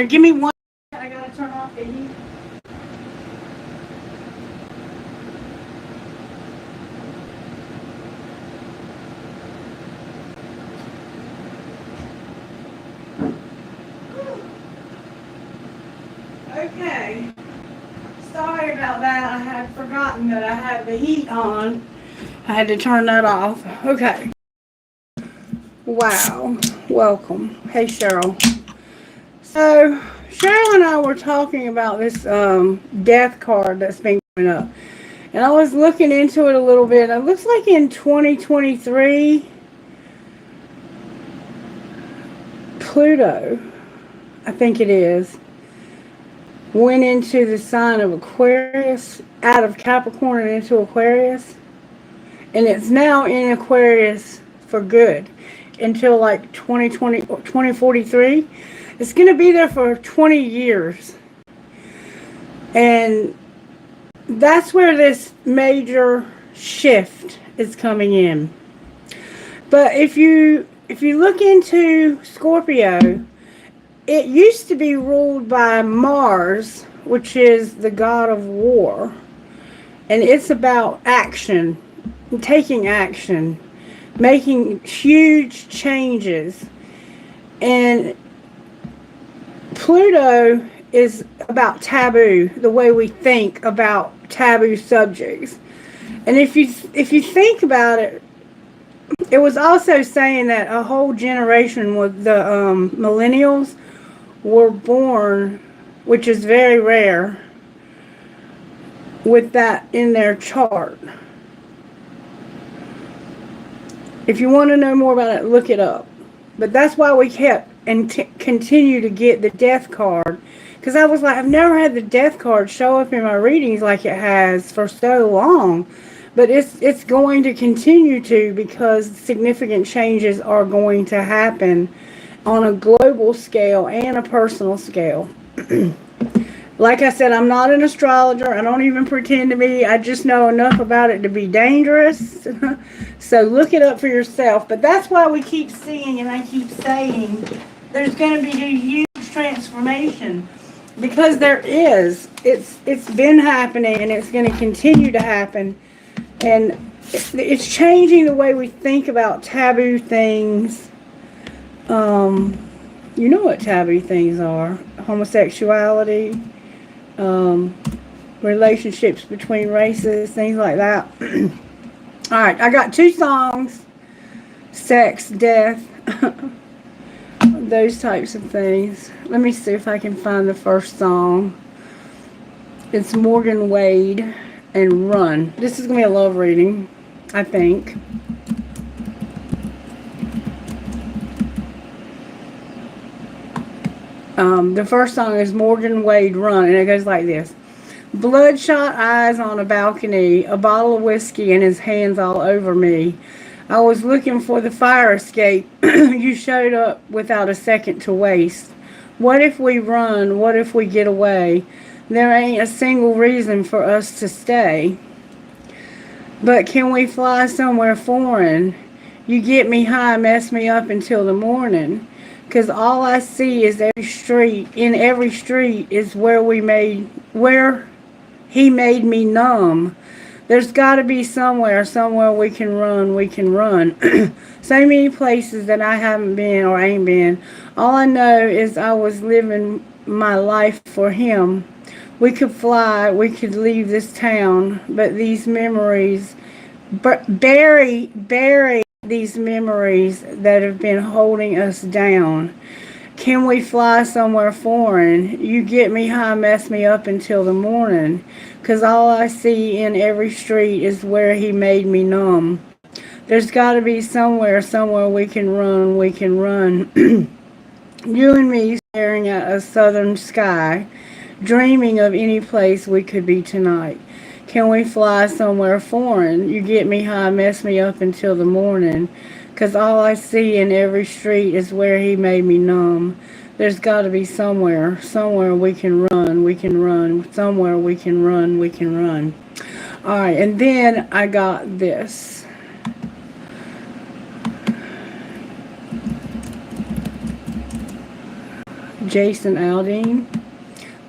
Give me one. I gotta turn off the heat. Okay. Sorry about that. I had forgotten that I had the heat on. I had to turn that off. Okay. Wow. Welcome. Hey, Cheryl. So, Cheryl and I were talking about this death card that's been coming up. And I was looking into it a little bit. It looks like in 2023, Pluto, I think it is, went into the sign of Aquarius, out of Capricorn and into Aquarius. And it's now in Aquarius for good until like 2020, 2043. It's going to be there for 20 years. And that's where this major shift is coming in. But if you look into Scorpio, it used to be ruled by Mars, which is the god of war. And it's about action, taking action, making huge changes. And Pluto is about taboo, the way we think about taboo subjects. And if you think about it, it was also saying that a whole generation with the millennials were born, which is very rare, with that in their chart. If you want to know more about it, look it up. But that's why we kept and continue to get the death card. Because I was like, I've never had the death card show up in my readings like it has for so long. But it's going to continue to, because significant changes are going to happen on a global scale and a personal scale. Like I said, I'm not an astrologer. I don't even pretend to be. I just know enough about it to be dangerous. So look it up for yourself. But that's why we keep seeing, and I keep saying, there's going to be a huge transformation. Because there is. It's been happening, and it's going to continue to happen. And it's changing the way we think about taboo things. You know what taboo things are. Homosexuality, relationships between races, things like that. Alright, I got 2 songs. Sex, death, those types of things. Let me see if I can find the first song. It's Morgan Wade and Run. This is going to be a love reading, I think. The first song is Morgan Wade, Run, and it goes like this. Bloodshot eyes on a balcony, a bottle of whiskey and his hands all over me. I was looking for the fire escape. You showed up without a second to waste. What if we run? What if we get away? There ain't a single reason for us to stay. But can we fly somewhere foreign? You get me high, mess me up until the morning. 'Cause all I see is every street. In every street is where he made me numb. There's got to be somewhere we can run. So many places that I haven't been or ain't been. All I know is I was living my life for him. We could fly, we could leave this town, but these memories, bury these memories that have been holding us down. Can we fly somewhere foreign? You get me high, mess me up until the morning. 'Cause all I see in every street is where he made me numb. There's got to be somewhere we can run. You and me staring at a southern sky, dreaming of any place we could be tonight. Can we fly somewhere foreign? You get me high, mess me up until the morning. 'Cause all I see in every street is where he made me numb. There's got to be somewhere we can run, somewhere we can run. Alright, and then I got this. Jason Aldean.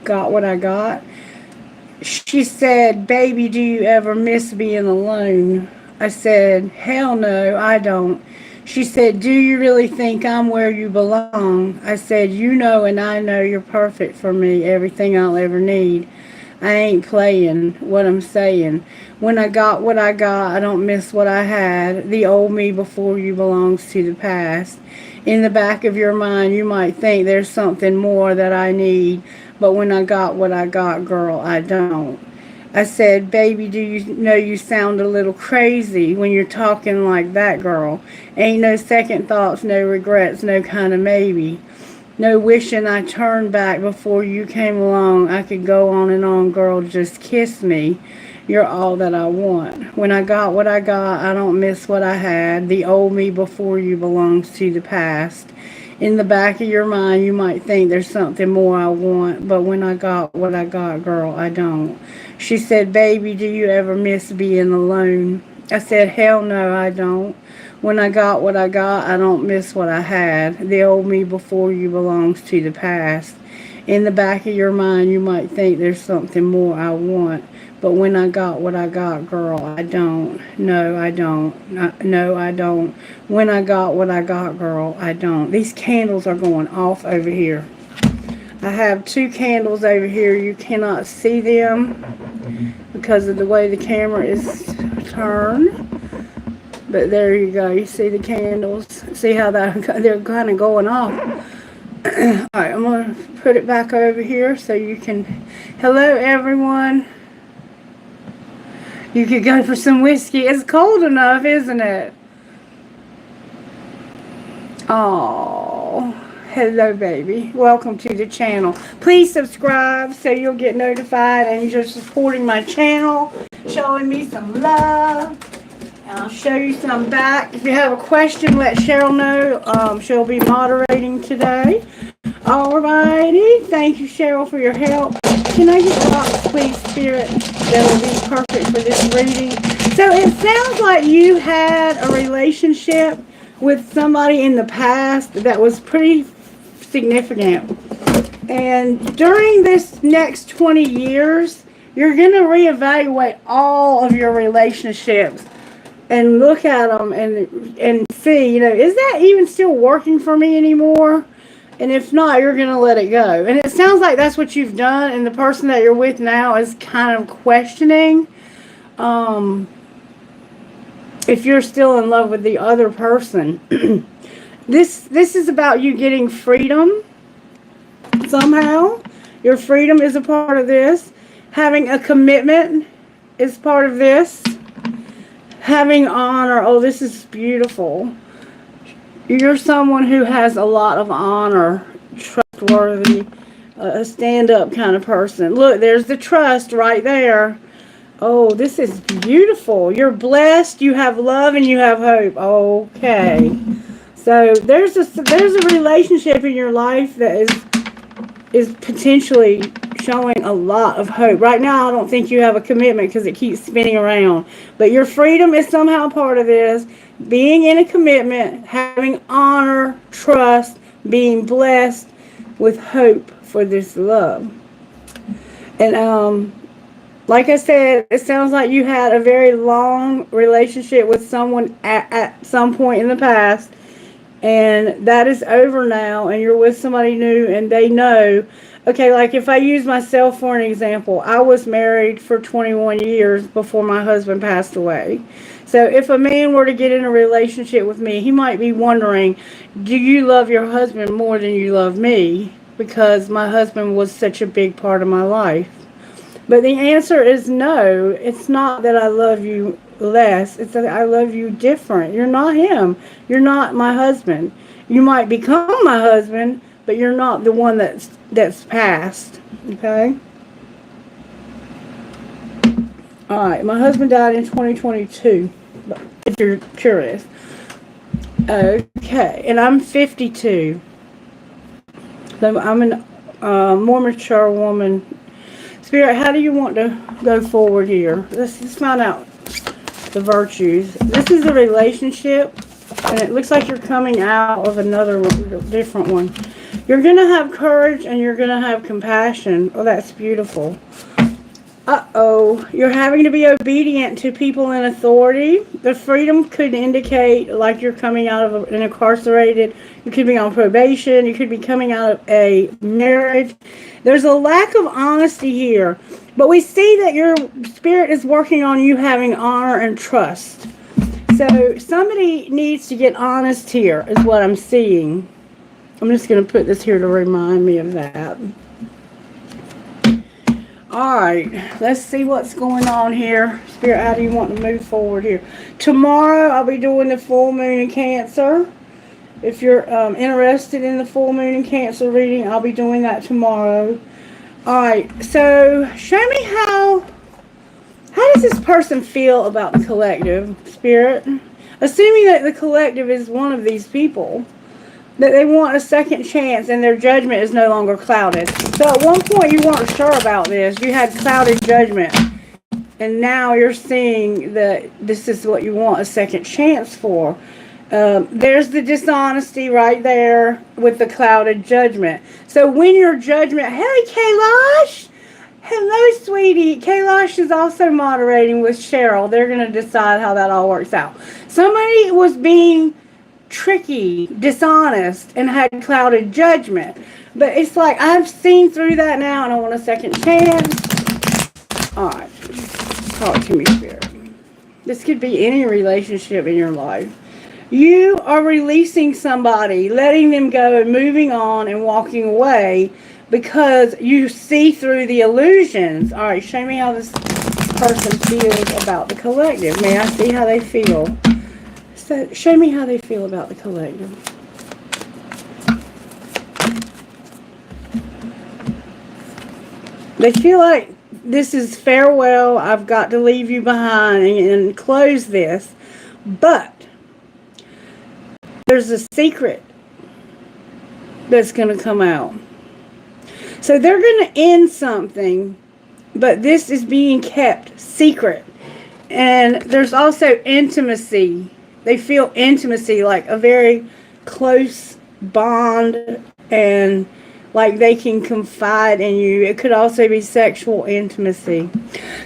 Got what I got. She said, baby, do you ever miss being alone? I said, hell no, I don't. She said, do you really think I'm where you belong? I said, you know and I know you're perfect for me, everything I'll ever need. I ain't playing what I'm saying. When I got what I got, I don't miss what I had. The old me before you belongs to the past. In the back of your mind, you might think there's something more that I need. But when I got what I got, girl, I don't. I said, baby, do you know you sound a little crazy when you're talking like that, girl? Ain't no second thoughts, no regrets, no kind of maybe. No wishing I turned back before you came along. I could go on, girl, just kiss me. You're all that I want. When I got what I got, I don't miss what I had. The old me before you belongs to the past. In the back of your mind, you might think there's something more I want, but when I got what I got, girl, I don't. She said, baby, do you ever miss being alone? I said, hell no, I don't. When I got what I got, I don't miss what I had. The old me before you belongs to the past. In the back of your mind, you might think there's something more I want, but when I got what I got, girl, I don't. No, I don't. No, I don't. When I got what I got, girl, I don't. These candles are going off over here. I have 2 candles over here. You cannot see them because of the way the camera is turned. But there you go. You see the candles. See how they're kind of going off. Alright, I'm going to put it back over here so you can... Hello, everyone. You could go for some whiskey. It's cold enough, isn't it? Oh, hello, baby. Welcome to the channel. Please subscribe so you'll get notified and you're supporting my channel, showing me some love. And I'll show you some back. If you have a question, let Cheryl know. She'll be moderating today. Alrighty. Thank you, Cheryl, for your help. Can I get a box, please, Spirit? That'll be perfect for this reading. So it sounds like you had a relationship with somebody in the past that was pretty significant. And during this next 20 years, you're going to reevaluate all of your relationships and look at them and see, is that even still working for me anymore? And if not, you're going to let it go. And it sounds like that's what you've done. And the person that you're with now is kind of questioning if you're still in love with the other person. This is about you getting freedom somehow. Your freedom is a part of this. Having a commitment is part of this. Having honor. Oh, this is beautiful. You're someone who has a lot of honor, trustworthy, a stand-up kind of person. Look, there's the trust right there. Oh, this is beautiful. You're blessed, you have love, and you have hope. Okay. So there's a relationship in your life that is potentially showing a lot of hope. Right now, I don't think you have a commitment because it keeps spinning around. But your freedom is somehow part of this. Being in a commitment, having honor, trust, being blessed with hope for this love. And like I said, it sounds like you had a very long relationship with someone at some point in the past. And that is over now, and you're with somebody new, and they know. Okay, like if I use myself for an example, I was married for 21 years before my husband passed away. So if a man were to get in a relationship with me, he might be wondering, do you love your husband more than you love me? Because my husband was such a big part of my life. But the answer is no. It's not that I love you less. It's that I love you different. You're not him. You're not my husband. You might become my husband, but you're not the one that's passed. Okay? Alright, my husband died in 2022, if you're curious. Okay, and I'm 52. So I'm a more mature woman. Spirit, how do you want to go forward here? Let's find out the virtues. This is a relationship, and it looks like you're coming out of another one, different one. You're going to have courage and you're going to have compassion. Oh, that's beautiful. Uh-oh. You're having to be obedient to people in authority. The freedom could indicate like you're coming out of an incarcerated. You could be on probation. You could be coming out of a marriage. There's a lack of honesty here. But we see that your spirit is working on you having honor and trust. So somebody needs to get honest here is what I'm seeing. I'm just going to put this here to remind me of that. Alright, let's see what's going on here. Spirit, how do you want to move forward here? Tomorrow, I'll be doing the full moon in Cancer. If you're interested in the full moon in Cancer reading, I'll be doing that tomorrow. Alright, so show me how does this person feel about the collective, Spirit? Assuming that the collective is one of these people. That they want a second chance and their judgment is no longer clouded. So at one point you weren't sure about this. You had clouded judgment. And now you're seeing that this is what you want a second chance for. There's the dishonesty right there with the clouded judgment. So when your judgment, hey Kailash! Hello sweetie. Kailash is also moderating with Cheryl. They're going to decide how that all works out. Somebody was being tricky, dishonest, and had clouded judgment. But it's like, I've seen through that now and I want a second chance. Alright. Talk to me, Spirit. This could be any relationship in your life. You are releasing somebody, letting them go and moving on and walking away because you see through the illusions. Alright, show me how this person feels about the collective. May I see how they feel? So show me how they feel about the collective. They feel like this is farewell. I've got to leave you behind and close this. But there's a secret that's going to come out. So they're going to end something, but this is being kept secret. And there's also intimacy. They feel intimacy, like a very close bond, and like they can confide in you. It could also be sexual intimacy.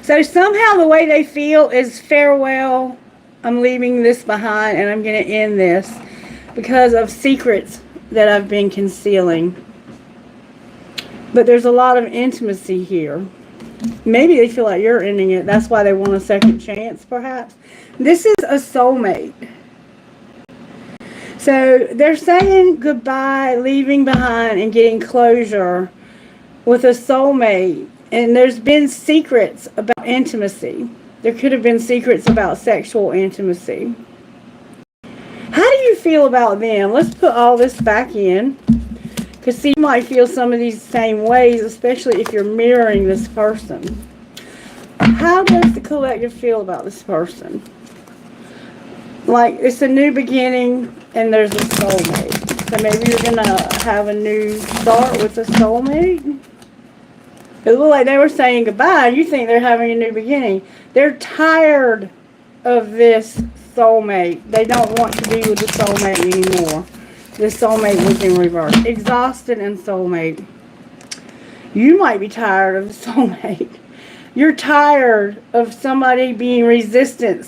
So somehow the way they feel is farewell. I'm leaving this behind and I'm going to end this because of secrets that I've been concealing. But there's a lot of intimacy here. Maybe they feel like you're ending it. That's why they want a second chance, perhaps. This is a soulmate. So they're saying goodbye, leaving behind, and getting closure with a soulmate. And there's been secrets about intimacy. There could have been secrets about sexual intimacy. How do you feel about them? Let's put all this back in. Because you might feel some of these same ways, especially if you're mirroring this person. How does the collective feel about this person? Like, it's a new beginning and there's a soulmate. So maybe you're going to have a new start with a soulmate. It looked like they were saying goodbye. You think they're having a new beginning. They're tired of this soulmate. They don't want to be with the soulmate anymore. The soulmate was in reverse. Exhausted and soulmate. You might be tired of the soulmate. You're tired of somebody being resistant, a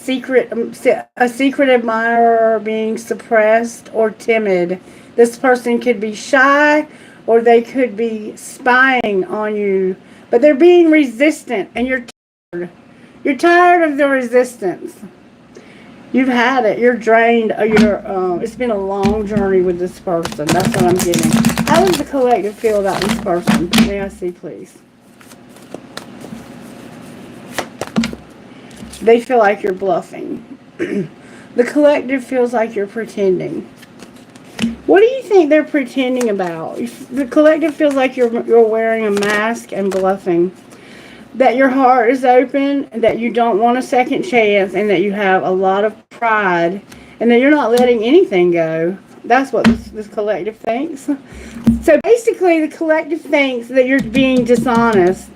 secret admirer, being suppressed or timid. This person could be shy or they could be spying on you. But they're being resistant and you're tired. You're tired of the resistance. You've had it. You're drained. It's been a long journey with this person. That's what I'm getting. How does the collective feel about this person? May I see, please? They feel like you're bluffing. The collective feels like you're pretending. What do you think they're pretending about? The collective feels like you're wearing a mask and bluffing. That your heart is open, that you don't want a second chance, and that you have a lot of pride, and that you're not letting anything go. That's what this collective thinks. So basically, the collective thinks that you're being dishonest.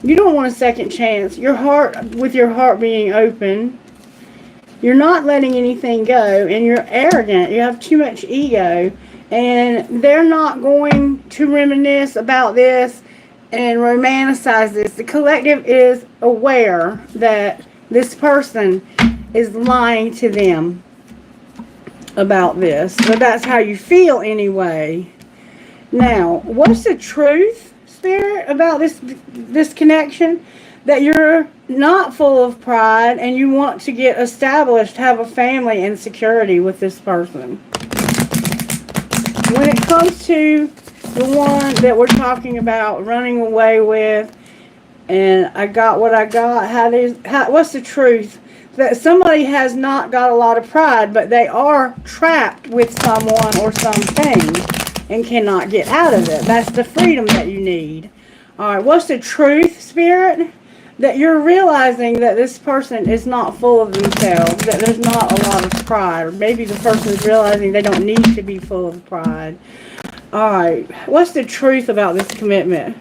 You don't want a second chance. With your heart being open, you're not letting anything go, and you're arrogant. You have too much ego, And they're not going to reminisce about this and romanticize this. The collective is aware that this person is lying to them about this. But that's how you feel anyway. Now, what's the truth, Spirit, about this connection? That you're not full of pride and you want to get established, have a family and security with this person. When it comes to the one that we're talking about running away with, and I got what I got, what's the truth? That somebody has not got a lot of pride, but they are trapped with someone or something and cannot get out of it. That's the freedom that you need. All right, what's the truth, Spirit? That you're realizing that this person is not full of themselves, that there's not a lot of pride. Or maybe the person is realizing they don't need to be full of pride. Alright, what's the truth about this commitment?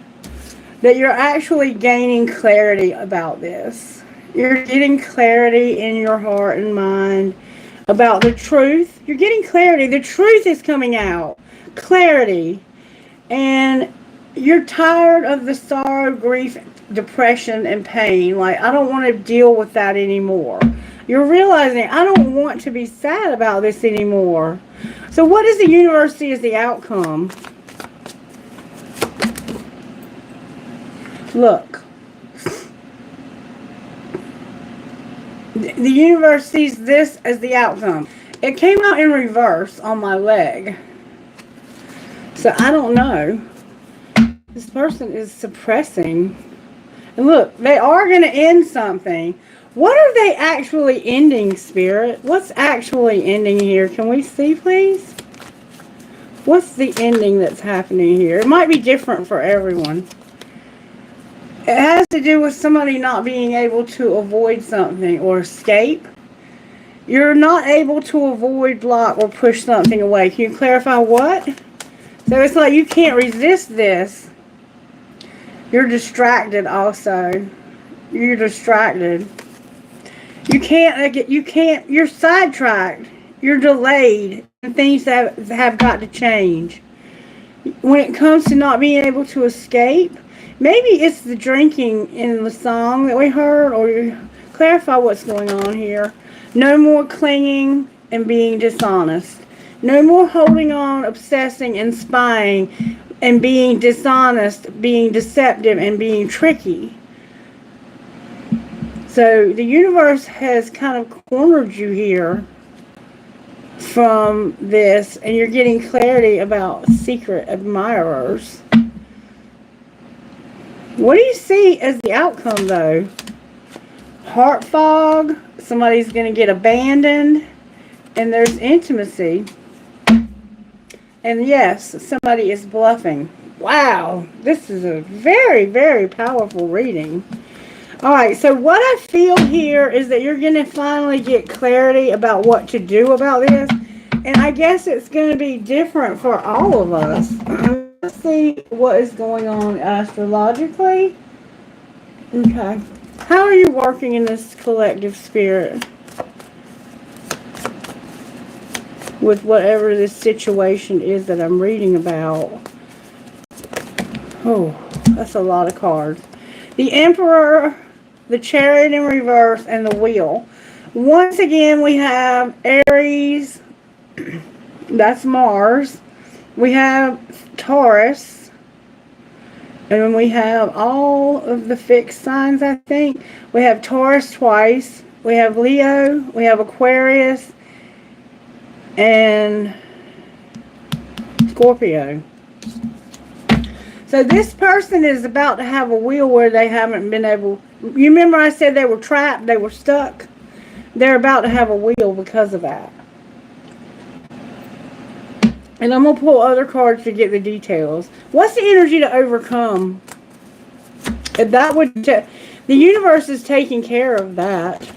That you're actually gaining clarity about this. You're getting clarity in your heart and mind about the truth. You're getting clarity. The truth is coming out. Clarity. And you're tired of the sorrow, grief, depression, and pain. Like, I don't want to deal with that anymore. You're realizing, I don't want to be sad about this anymore. So what does the universe see as the outcome? Look. The universe sees this as the outcome. It came out in reverse on my leg. So I don't know. This person is suppressing. And look, they are going to end something. What are they actually ending, Spirit? What's actually ending here? Can we see, please? What's the ending that's happening here? It might be different for everyone. It has to do with somebody not being able to avoid something or escape. You're not able to avoid, block, or push something away. Can you clarify what? So it's like you can't resist this. You're distracted also. You're distracted. You can't, you're sidetracked. You're delayed. And things have got to change. When it comes to not being able to escape, maybe it's the drinking in the song that we heard, or you clarify what's going on here. No more clinging and being dishonest. No more holding on, obsessing, and spying, and being dishonest, being deceptive, and being tricky. So the universe has kind of cornered you here from this, and you're getting clarity about secret admirers. What do you see as the outcome, though? Heart fog, somebody's going to get abandoned, and there's intimacy. And yes, somebody is bluffing. Wow, this is a very, very powerful reading. Alright, so what I feel here is that you're going to finally get clarity about what to do about this. And I guess it's going to be different for all of us. Let's see what is going on astrologically. Okay. How are you working in this collective spirit? With whatever this situation is that I'm reading about. Oh, that's a lot of cards. The Emperor, the Chariot in reverse, and the Wheel. Once again, we have Aries. That's Mars. We have Taurus. And then we have all of the fixed signs, I think. We have Taurus twice. We have Leo. We have Aquarius. And Scorpio. So this person is about to have a wheel where they haven't been able... You remember I said they were trapped, they were stuck? They're about to have a wheel because of that. And I'm going to pull other cards to get the details. What's the energy to overcome? That would... The universe is taking care of that.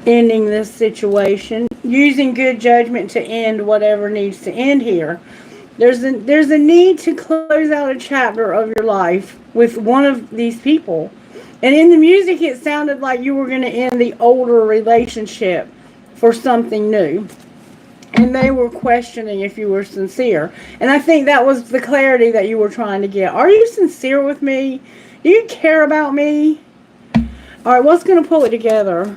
Ending this situation. Using good judgment to end whatever needs to end here. There's a need to close out a chapter of your life with one of these people. And in the music, it sounded like you were going to end the older relationship for something new. and they were questioning if you were sincere. And I think that was the clarity that you were trying to get. Are you sincere with me? Do you care about me? All right, what's going to pull it together?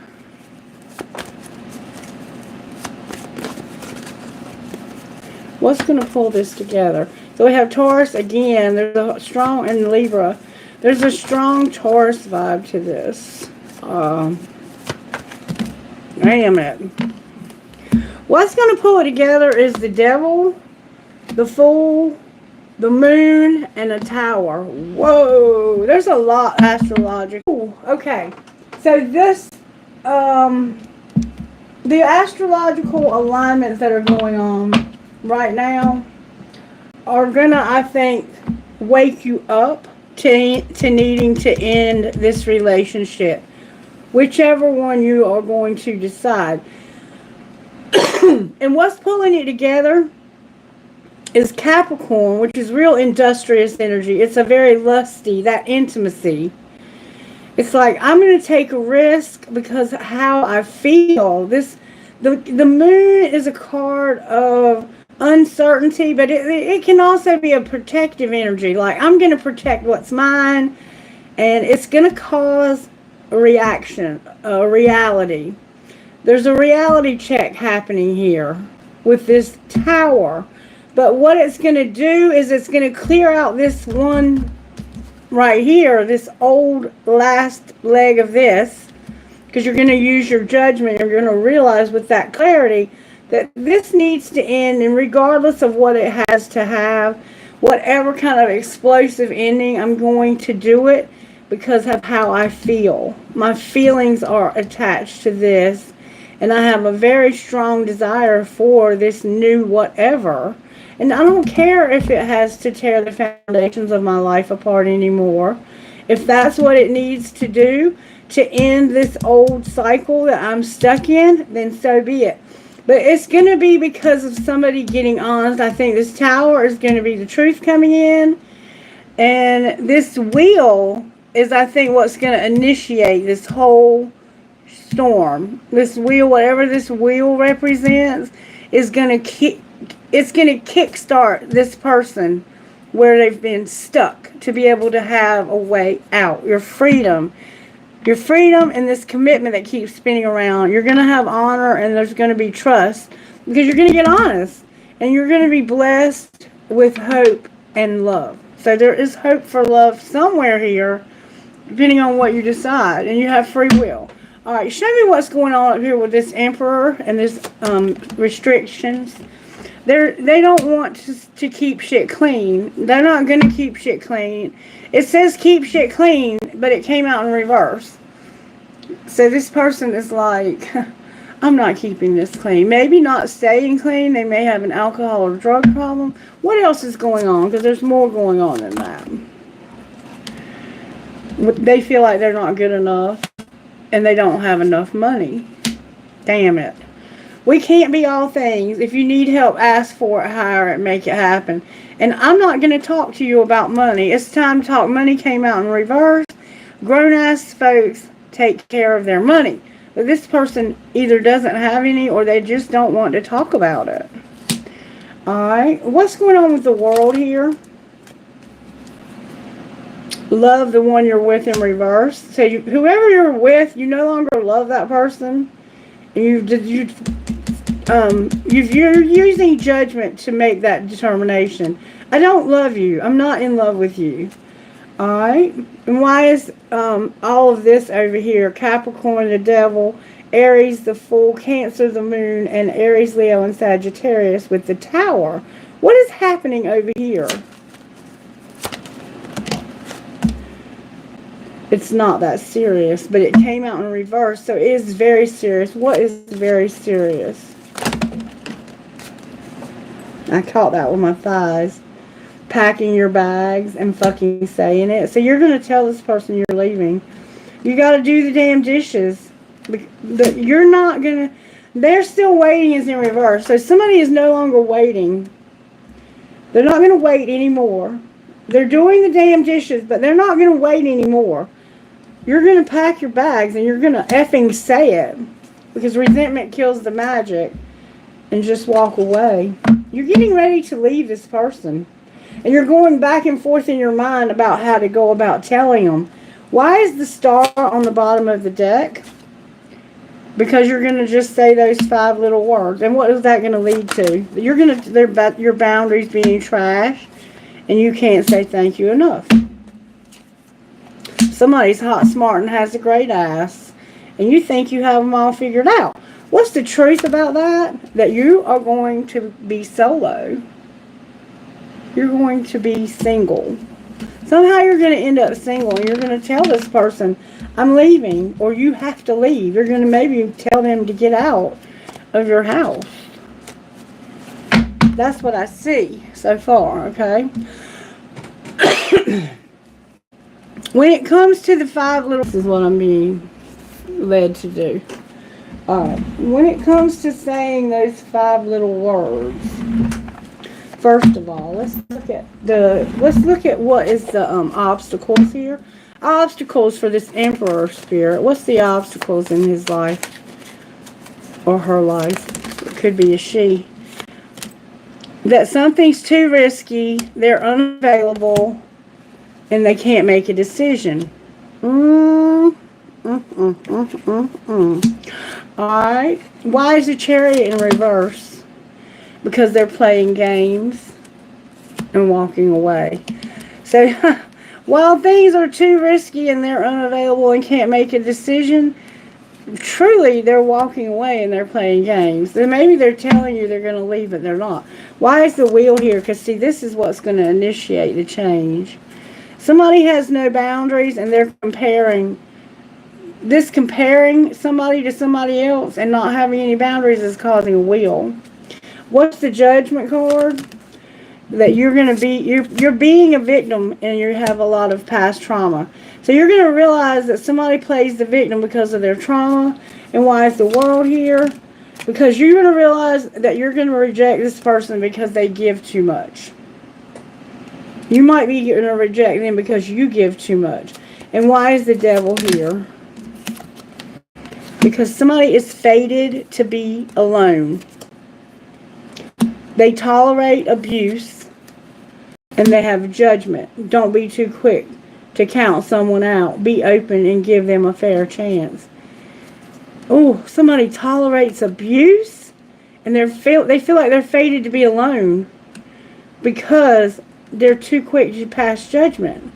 What's going to pull this together? So we have Taurus again. There's a strong, and Libra. There's a strong Taurus vibe to this. Damn it. What's going to pull it together is the Devil, the Fool, the Moon, and the Tower. Whoa. There's a lot astrological. Okay. So this, the astrological alignments that are going on right now are gonna, I think, wake you up to needing to end this relationship, whichever one you are going to decide. And what's pulling it together is Capricorn, which is real industrious energy. It's a very lusty, that intimacy. It's like, I'm going to take a risk because of how I feel. The moon is a card of uncertainty, but it can also be a protective energy. Like, I'm going to protect what's mine, and it's going to cause a reaction, a reality. There's a reality check happening here with this Tower. But what it's going to do is it's going to clear out this one right here, this old last leg of this, because you're going to use your judgment. You're going to realize with that clarity that this needs to end, and regardless of what it has to have, whatever kind of explosive ending, I'm going to do it because of how I feel. My feelings are attached to this, and I have a very strong desire for this new whatever. And I don't care if it has to tear the foundations of my life apart anymore. If that's what it needs to do to end this old cycle that I'm stuck in, then so be it. But it's going to be because of somebody getting honest. I think this Tower is going to be the truth coming in. And this Wheel is, I think, what's going to initiate this whole storm. This wheel, whatever this wheel represents, is going to kickstart this person where they've been stuck to be able to have a way out. Your freedom and this commitment that keeps spinning around. You're going to have honor, and there's going to be trust because you're going to get honest, and you're going to be blessed with hope and love. So there is hope for love somewhere here, depending on what you decide, and you have free will. All right, show me what's going on up here with this Emperor and this restrictions. They don't want to keep shit clean. They're not going to keep shit clean. It says keep shit clean, but it came out in reverse. So this person is like, I'm not keeping this clean. Maybe not staying clean. They may have an alcohol or drug problem. What else is going on? Because there's more going on than that. They feel like they're not good enough, and they don't have enough money. Damn it. We can't be all things. If you need help, ask for it, hire it, make it happen. And I'm not going to talk to you about money. It's time to talk. Money came out in reverse. Grown-ass folks take care of their money. But this person either doesn't have any, or they just don't want to talk about it. Alright. What's going on with the World here? Love the one you're with in reverse. So whoever you're with, you no longer love that person. You're using judgment to make that determination. I don't love you. I'm not in love with you. Alright? And why is all of this over here? Capricorn, the Devil, Aries, the Fool, Cancer, the Moon, and Aries, Leo, and Sagittarius with the Tower. What is happening over here? It's not that serious, but it came out in reverse, so it is very serious. What is very serious? I caught that with my thighs. Packing your bags and fucking saying it. So you're going to tell this person you're leaving. You got to do the damn dishes. You're not going to... They're still waiting is in reverse. So somebody is no longer waiting. They're not going to wait anymore. They're doing the damn dishes, but they're not going to wait anymore. You're going to pack your bags and you're going to effing say it. Because resentment kills the magic. and just walk away. You're getting ready to leave this person. And you're going back and forth in your mind about how to go about telling them. Why is the star on the bottom of the deck? Because you're going to just say those 5 little words. And what is that going to lead to? You're going to, your boundaries being trashed. And you can't say thank you enough. Somebody's hot, smart, and has a great ass. And you think you have them all figured out. What's the truth about that? That you are going to be solo. You're going to be single. Somehow you're going to end up single. And you're going to tell this person, I'm leaving. Or you have to leave. You're going to maybe tell them to get out of your house. That's what I see so far, okay? When it comes to the 5 little... This is what I'm being led to do. When it comes to saying those 5 little words, first of all, let's look at what is the obstacles here. Obstacles for this Emperor spirit. What's the obstacles in his life or her life? It could be a she. That something's too risky, they're unavailable, and they can't make a decision. Alright. Why is the Chariot in reverse? Because they're playing games and walking away. So, while things are too risky and they're unavailable and can't make a decision, truly they're walking away and they're playing games. Then maybe they're telling you they're going to leave, but they're not. Why is the Wheel here? Because, see, this is what's going to initiate the change. Somebody has no boundaries and they're comparing somebody to somebody else and not having any boundaries is causing a wheel. What's the Judgment card? That you're going to be, you're being a victim and you have a lot of past trauma. So you're going to realize that somebody plays the victim because of their trauma. And why is the World here? Because you're going to realize that you're going to reject this person because they give too much. You might be going to reject them because you give too much. And why is the Devil here? Because somebody is fated to be alone. They tolerate abuse. And they have judgment. Don't be too quick to count someone out. Be open and give them a fair chance. Oh, somebody tolerates abuse. And they feel like they're fated to be alone. Because they're too quick to pass judgment.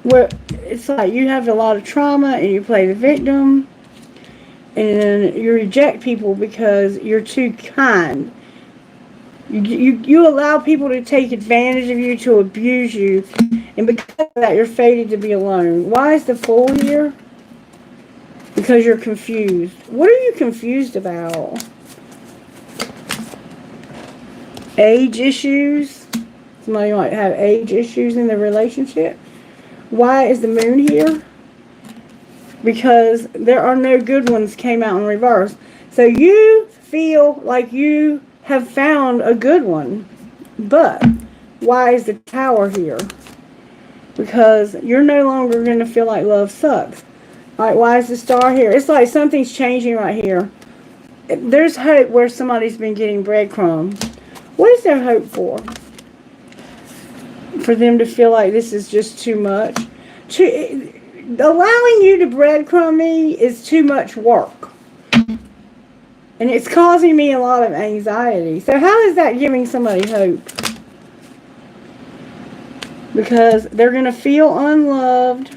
Where it's like you have a lot of trauma and you play the victim. And you reject people because you're too kind. You allow people to take advantage of you, to abuse you. And because of that, you're fated to be alone. Why is the Fool here? Because you're confused. What are you confused about? Age issues. Somebody might have age issues in their relationship. Why is the Moon here? Because there are no good ones came out in reverse. So you feel like you have found a good one. But why is the Tower here? Because you're no longer going to feel like love sucks. Alright, why is the Star here? It's like something's changing right here. There's hope where somebody's been getting breadcrumbs. What is there hope for? For them to feel like this is just too much. Allowing you to breadcrumb me is too much work. And it's causing me a lot of anxiety. So how is that giving somebody hope? Because they're going to feel unloved.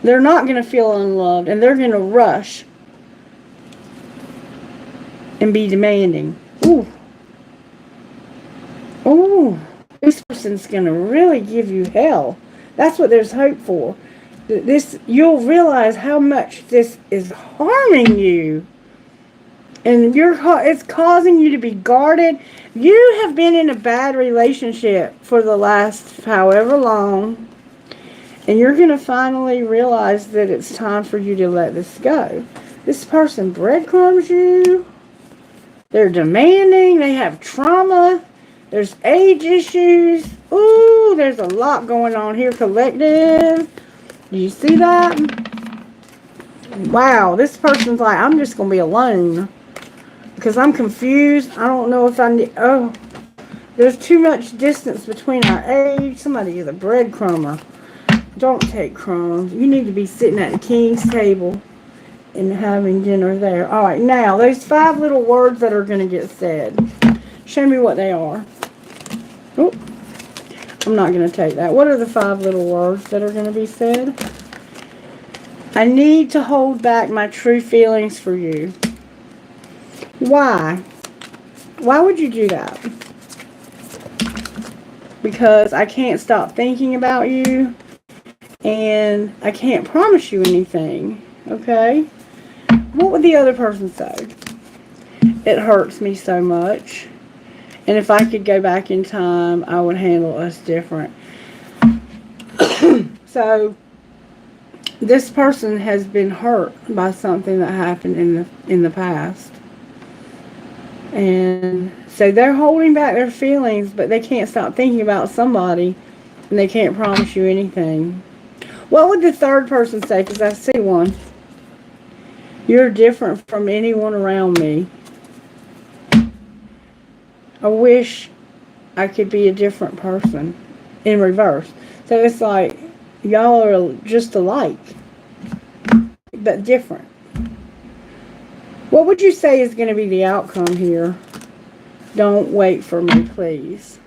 They're not going to feel unloved. And they're going to rush. And be demanding. Ooh. Ooh. This person's going to really give you hell. That's what there's hope for. You'll realize how much this is harming you. And it's causing you to be guarded. You have been in a bad relationship for the last however long. And you're going to finally realize that it's time for you to let this go. This person breadcrumbs you. They're demanding. They have trauma. There's age issues. Ooh, there's a lot going on here, collective. Do you see that? Wow, this person's like, I'm just going to be alone. Because I'm confused. I don't know if I need... Oh, there's too much distance between our age. Somebody is a breadcrumber. Don't take crumbs. You need to be sitting at the king's table and having dinner there. All right, now, those 5 little words that are going to get said. Show me what they are. Oh, I'm not going to take that. What are the 5 little words that are going to be said? I need to hold back my true feelings for you. Why? Why would you do that? Because I can't stop thinking about you, and I can't promise you anything, okay? What would the other person say? It hurts me so much, and if I could go back in time, I would handle us different. So, this person has been hurt by something that happened in the past. And so they're holding back their feelings, but they can't stop thinking about somebody, and they can't promise you anything. What would the third person say? Because I see one. You're different from anyone around me. I wish I could be a different person. In reverse. So it's like, y'all are just alike, but different. What would you say is going to be the outcome here? Don't wait for me, please.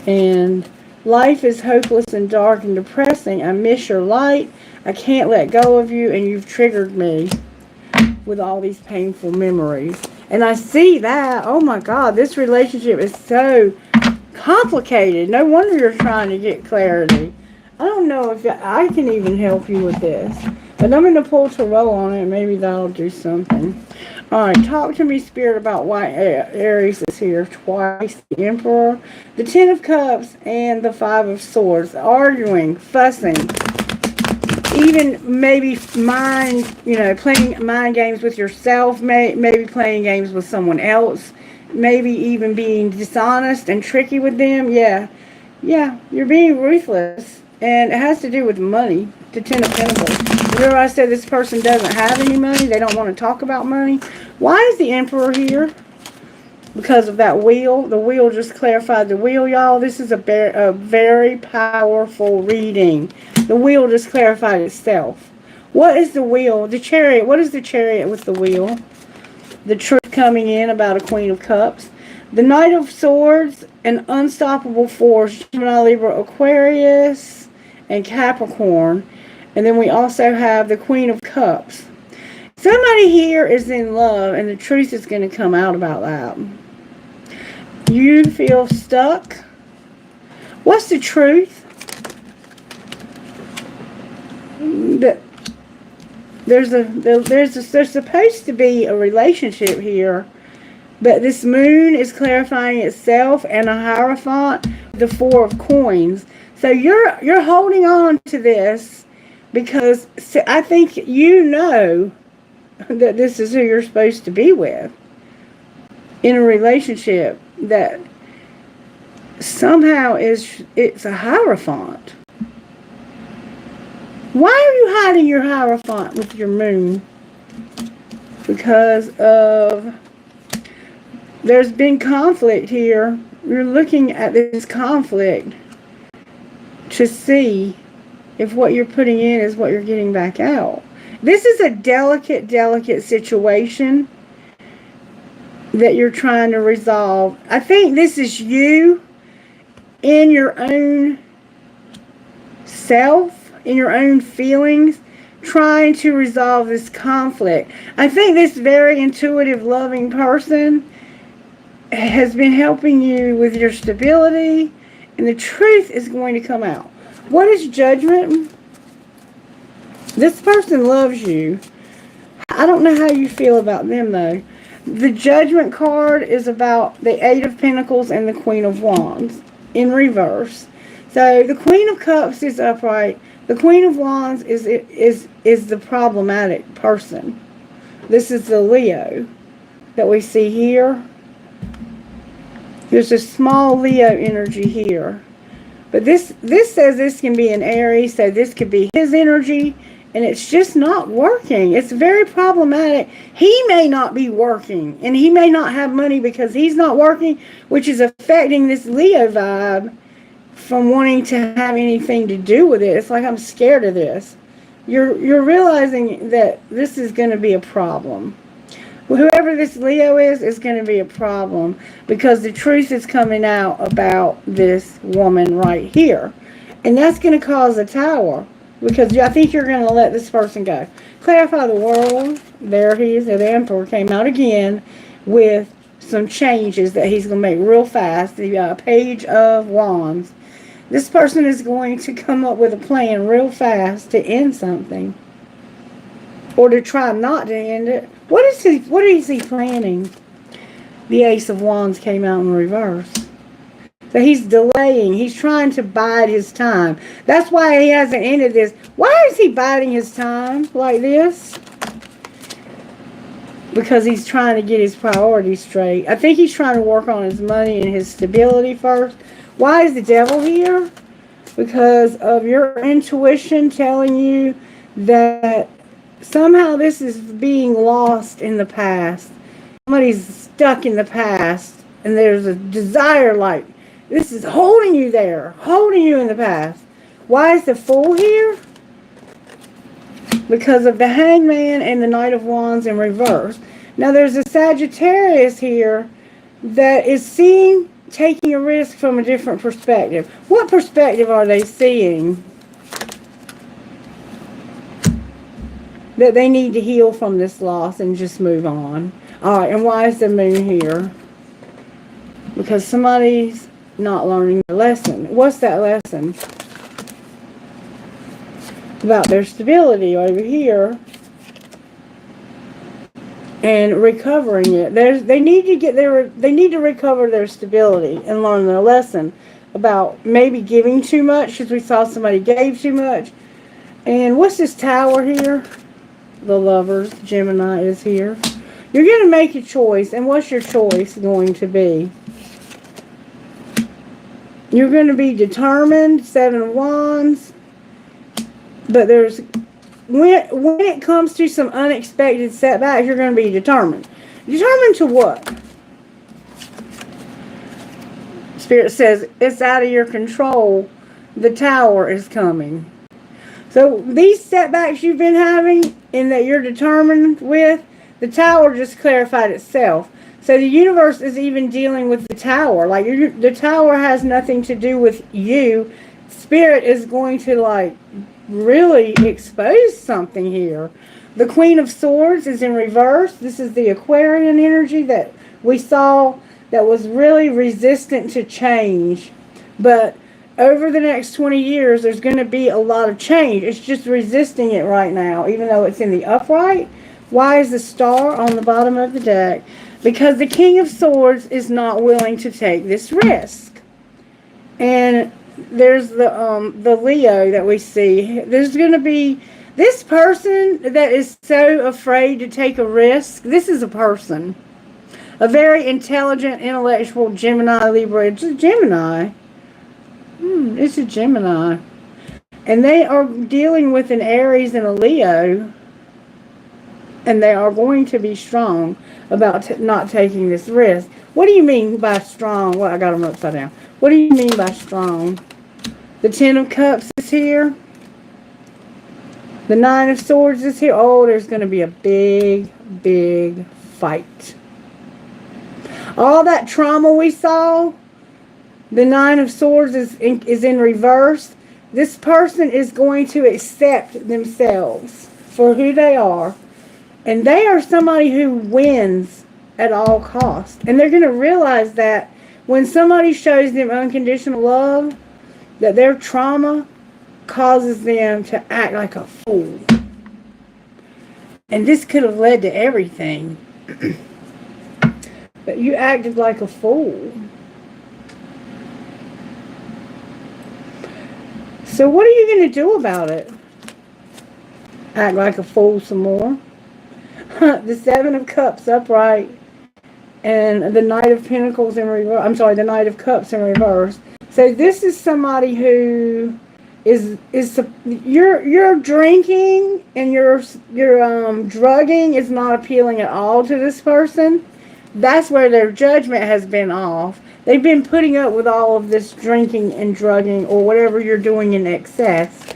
And life is hopeless and dark and depressing. I miss your light. I can't let go of you, and you've triggered me with all these painful memories. And I see that. Oh my God, this relationship is so complicated. No wonder you're trying to get clarity. I don't know if I can even help you with this. But I'm going to pull Tarot on it. Maybe that'll do something. Alright, talk to me, Spirit, about why Aries is here twice. The Emperor, the 10 of Cups, and the 5 of Swords. Arguing, fussing. Even maybe playing mind games with yourself. Maybe playing games with someone else. Maybe even being dishonest and tricky with them. Yeah, you're being ruthless. And it has to do with money. The 10 of Pentacles. Remember I said this person doesn't have any money. They don't want to talk about money. Why is the Emperor here? Because of that wheel. The wheel just clarified the wheel, y'all. This is a very powerful reading. The wheel just clarified itself. What is the wheel? The Chariot. What is the Chariot with the wheel? The truth coming in about a Queen of Cups. The Knight of Swords, an unstoppable force. Gemini, Libra, Aquarius, and Capricorn. And then we also have the Queen of Cups. Somebody here is in love, and the truth is going to come out about that. You feel stuck. What's the truth? There's supposed to be a relationship here, but this moon is clarifying itself, and a Hierophant, the 4 of Coins. So you're holding on to this because I think you know that this is who you're supposed to be with in a relationship that somehow it's a Hierophant. Why are you hiding your Hierophant with your moon? Because of there's been conflict here. You're looking at this conflict to see if what you're putting in is what you're getting back out. This is a delicate situation that you're trying to resolve. I think this is you in your own self, in your own feelings, trying to resolve this conflict. I think this very intuitive, loving person has been helping you with your stability, and the truth is going to come out. What is Judgment? This person loves you. I don't know how you feel about them, though. The Judgment card is about the 8 of Pentacles and the Queen of Wands in reverse. So the Queen of Cups is upright. The Queen of Wands is the problematic person. This is the Leo that we see here. There's a small Leo energy here. But this says this can be an Aries, so this could be his energy And it's just not working. It's very problematic. He may not be working, and he may not have money because he's not working, which is affecting this Leo vibe from wanting to have anything to do with it. It's like, I'm scared of this. You're realizing that this is going to be a problem. Whoever this Leo is going to be a problem because the truth is coming out about this woman right here. And that's going to cause a tower because I think you're going to let this person go. Clarify the world. There he is. The Emperor came out again with some changes that he's going to make real fast. The Page of Wands. This person is going to come up with a plan real fast to end something. Or to try not to end it. What is he planning? The Ace of Wands came out in reverse. So he's delaying. He's trying to bide his time. That's why he hasn't ended this. Why is he biding his time like this? Because he's trying to get his priorities straight. I think he's trying to work on his money and his stability first. Why is the Devil here? Because of your intuition telling you that somehow this is being lost in the past. Somebody's stuck in the past. And there's a desire like, this is holding you there. Holding you in the past. Why is the Fool here? Because of the Hangman and the Knight of Wands in reverse. Now there's a Sagittarius here that is taking a risk from a different perspective. What perspective are they seeing? That they need to heal from this loss and just move on. Alright, and why is the Moon here? Because somebody's not learning the lesson. What's that lesson? About their stability over here. And recovering it. They need to recover their stability and learn their lesson about maybe giving too much, because we saw somebody gave too much. And what's this Tower here? The Lovers, Gemini is here. You're going to make a choice. And what's your choice going to be? You're going to be determined. 7 of Wands. But there's... When it comes to some unexpected setbacks, you're going to be determined. Determined to what? Spirit says, it's out of your control. The Tower is coming. So these setbacks you've been having and that you're determined with, the Tower just clarified itself. So the universe is even dealing with the Tower. Like the Tower has nothing to do with you. Spirit is going to like really expose something here. The Queen of Swords is in reverse. This is the Aquarian energy that we saw that was really resistant to change. But over the next 20 years, there's going to be a lot of change. It's just resisting it right now, even though it's in the upright. Why is the Star on the bottom of the deck? Because the King of Swords is not willing to take this risk. And there's the Leo that we see. There's going to be this person that is so afraid to take a risk. This is a person. A very intelligent, intellectual Gemini, Libra. It's a Gemini. It's a Gemini. And they are dealing with an Aries and a Leo. And they are going to be strong about not taking this risk. What do you mean by strong? Well, I got them upside down. What do you mean by strong? The 10 of Cups is here. The 9 of Swords is here. Oh, there's going to be a big, big fight. All that trauma we saw, the 9 of Swords is in reverse. This person is going to accept themselves for who they are. And they are somebody who wins at all costs. And they're going to realize that when somebody shows them unconditional love, that their trauma causes them to act like a fool. And this could have led to everything. But you acted like a fool. So what are you going to do about it? Act like a fool some more? The 7 of Cups upright. And the Knight of Pentacles in reverse. I'm sorry, the Knight of Cups in reverse. So this is somebody who your drinking and your drugging is not appealing at all to this person. That's where their judgment has been off. They've been putting up with all of this drinking and drugging or whatever you're doing in excess.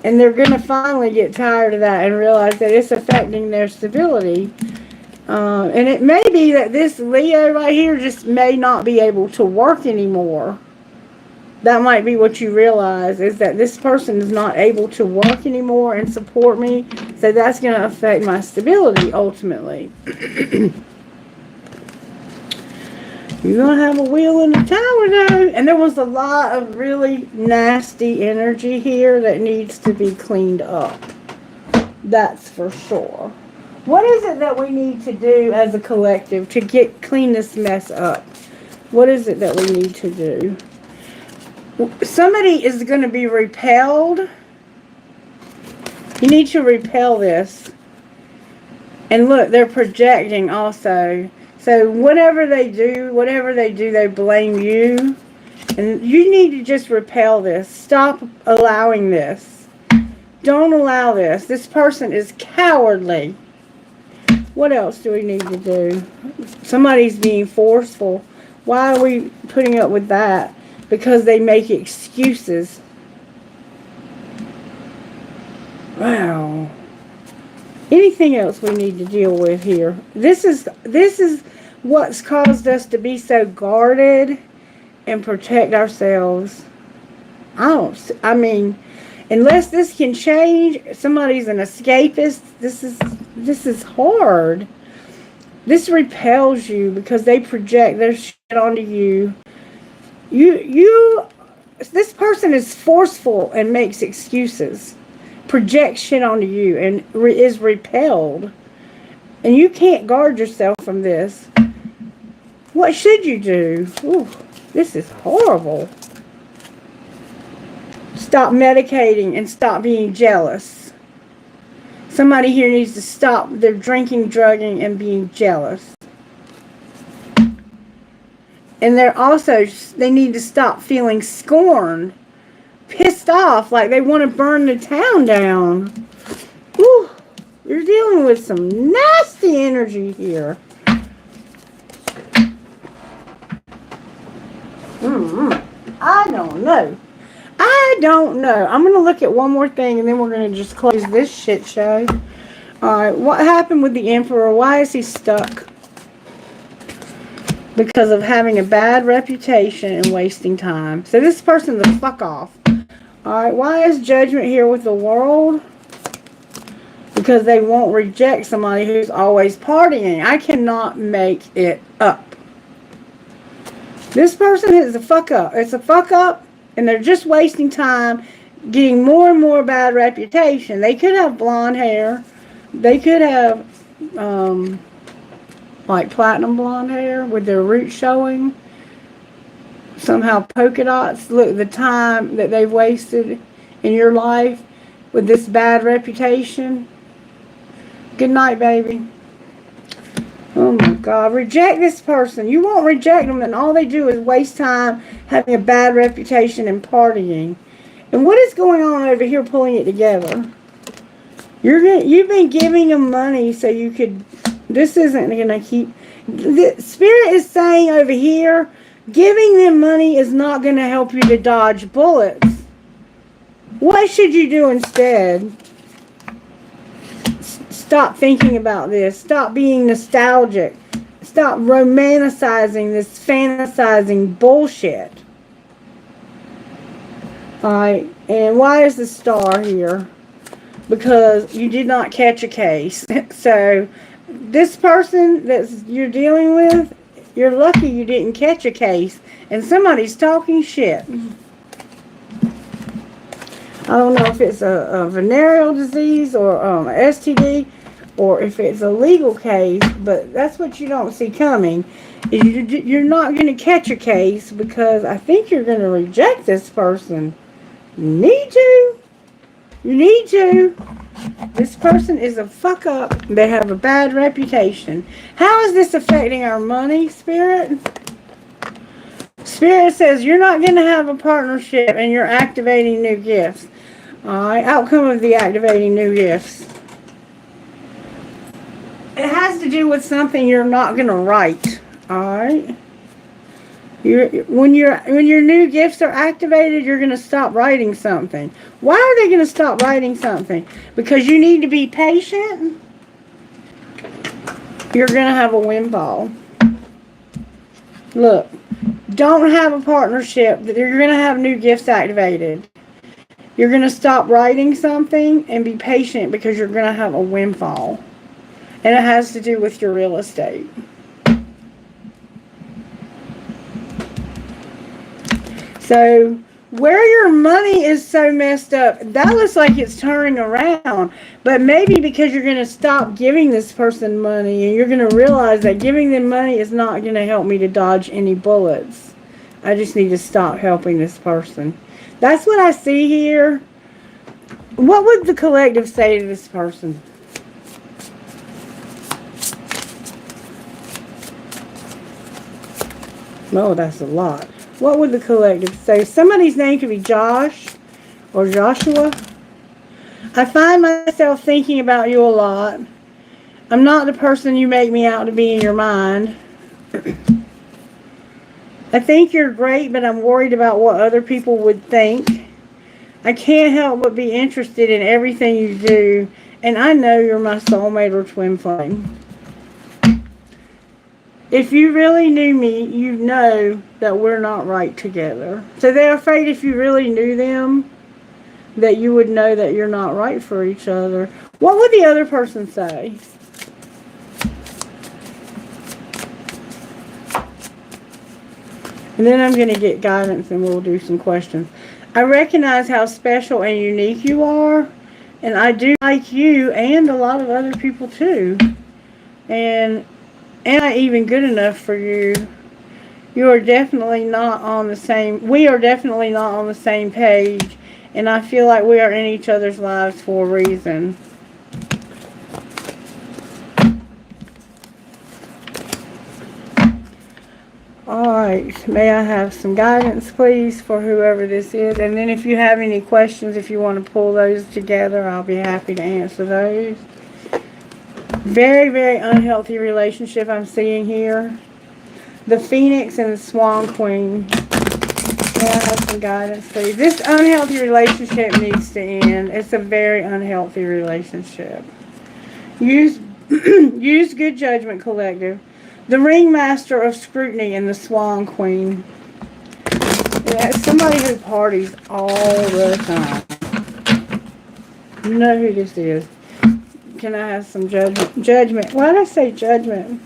And they're going to finally get tired of that and realize that it's affecting their stability. And it may be that this Leo right here just may not be able to work anymore. That might be what you realize, is that this person is not able to work anymore and support me. So that's going to affect my stability ultimately. You're going to have a wheel in the tower though. And there was a lot of really nasty energy here that needs to be cleaned up. That's for sure. What is it that we need to do as a collective to clean this mess up? What is it that we need to do? Somebody is going to be repelled. You need to repel this. And look, they're projecting also. So whatever they do, they blame you. And you need to just repel this. Stop allowing this. Don't allow this. This person is cowardly. What else do we need to do? Somebody's being forceful. Why are we putting up with that? Because they make excuses. Wow. Anything else we need to deal with here? This is what's caused us to be so guarded and protect ourselves. I mean, unless this can change, somebody's an escapist. This is hard. This repels you because they project their shit onto you. This person is forceful and makes excuses, projects shit onto you, and is repelled. And you can't guard yourself from this. What should you do? Ooh, this is horrible. Stop medicating and stop being jealous. Somebody here needs to stop their drinking, drugging, and being jealous. And they need to stop feeling scorned, pissed off, like they want to burn the town down. Whew, you're dealing with some nasty energy here. I don't know. I'm going to look at one more thing and then we're going to just close this shit show. Alright, what happened with the Emperor? Why is he stuck? Because of having a bad reputation and wasting time. So this person's a fuck off. Alright, why is Judgment here with the World? Because they won't reject somebody who's always partying. I cannot make it up. This person is a fuck up. It's a fuck up, and they're just wasting time getting more and more bad reputation. They could have blonde hair. They could have like platinum blonde hair with their roots showing. Somehow polka dots. Look, the time that they've wasted in your life with this bad reputation. Good night, baby. Oh my God, reject this person. You won't reject them, and all they do is waste time having a bad reputation and partying. And what is going on over here pulling it together? You've been giving them money so you could, this isn't going to keep, the Spirit is saying over here, giving them money is not going to help you to dodge bullets. What should you do instead? Stop thinking about this. Stop being nostalgic. Stop romanticizing this fantasizing bullshit. Alright, and why is the star here? Because you did not catch a case. So, this person that you're dealing with, you're lucky you didn't catch a case. And somebody's talking shit. I don't know if it's a venereal disease or STD, or if it's a legal case, but that's what you don't see coming. You're not going to catch a case because I think you're going to reject this person. You need to. You need to. This person is a fuck up. They have a bad reputation. How is this affecting our money, Spirit? Spirit says you're not going to have a partnership and you're activating new gifts. Alright, outcome of the activating new gifts. It has to do with something you're not going to write. Alright? When your new gifts are activated, you're going to stop writing something. Why are they going to stop writing something? Because you need to be patient. You're going to have a windfall. Look, don't have a partnership. You're going to have new gifts activated. You're going to stop writing something and be patient because you're going to have a windfall. And it has to do with your real estate. So, where your money is so messed up, that looks like it's turning around. But maybe because you're going to stop giving this person money and you're going to realize that giving them money is not going to help me to dodge any bullets. I just need to stop helping this person. That's what I see here. What would the collective say to this person? Oh, that's a lot. What would the collective say? Somebody's name could be Josh or Joshua. I find myself thinking about you a lot. I'm not the person you make me out to be in your mind. I think you're great, but I'm worried about what other people would think. I can't help but be interested in everything you do, and I know you're my soulmate or twin flame. If you really knew me, you know that we're not right together. So they're afraid if you really knew them, that you would know that you're not right for each other. What would the other person say? And then I'm going to get guidance and we'll do some questions. I recognize how special and unique you are. And I do like you and a lot of other people too. And am I even good enough for you? You are definitely not on the same, we are definitely not on the same page. And I feel like we are in each other's lives for a reason. Alright, may I have some guidance please for whoever this is. And then if you have any questions, if you want to pull those together, I'll be happy to answer those. Very, very unhealthy relationship I'm seeing here. The Phoenix and the Swan Queen. May I have some guidance please. This unhealthy relationship needs to end. It's a very unhealthy relationship. Use good judgment, collective. The Ringmaster of Scrutiny and the Swan Queen. Yeah, it's somebody who parties all the time. You know who this is. Can I have some judgment? Judgment. Why did I say judgment?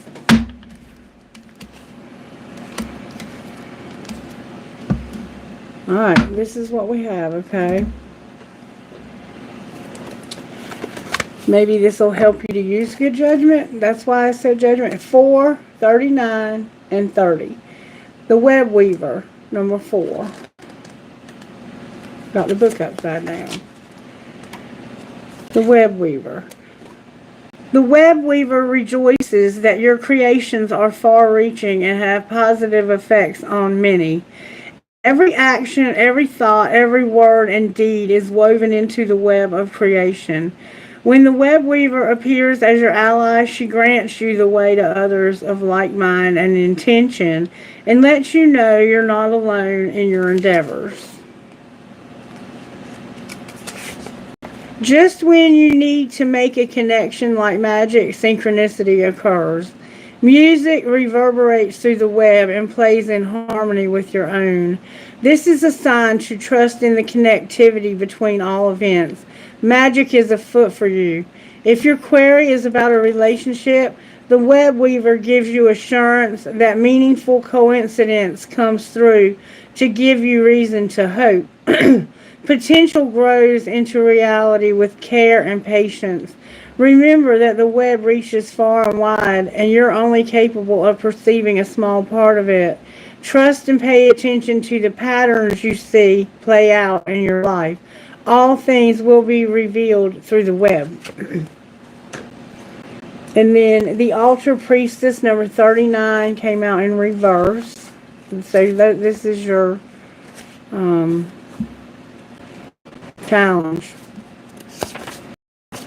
Alright, this is what we have, okay? Maybe this will help you to use good judgment. That's why I said judgment. 4, 39, and 30. The Web Weaver, number 4. Got the book upside down. The Web Weaver. The Web Weaver rejoices that your creations are far-reaching and have positive effects on many. Every action, every thought, every word and deed is woven into the web of creation. When the Web Weaver appears as your ally, she grants you the way to others of like mind and intention and lets you know you're not alone in your endeavors. Just when you need to make a connection like magic, synchronicity occurs. Music reverberates through the web and plays in harmony with your own. This is a sign to trust in the connectivity between all events. Magic is afoot for you. If your query is about a relationship, the Web Weaver gives you assurance that meaningful coincidence comes through to give you reason to hope. Potential grows into reality with care and patience. Remember that the web reaches far and wide, and you're only capable of perceiving a small part of it. Trust and pay attention to the patterns you see play out in your life. All things will be revealed through the web. And then the Altar Priestess, number 39, came out in reverse. So this is your challenge.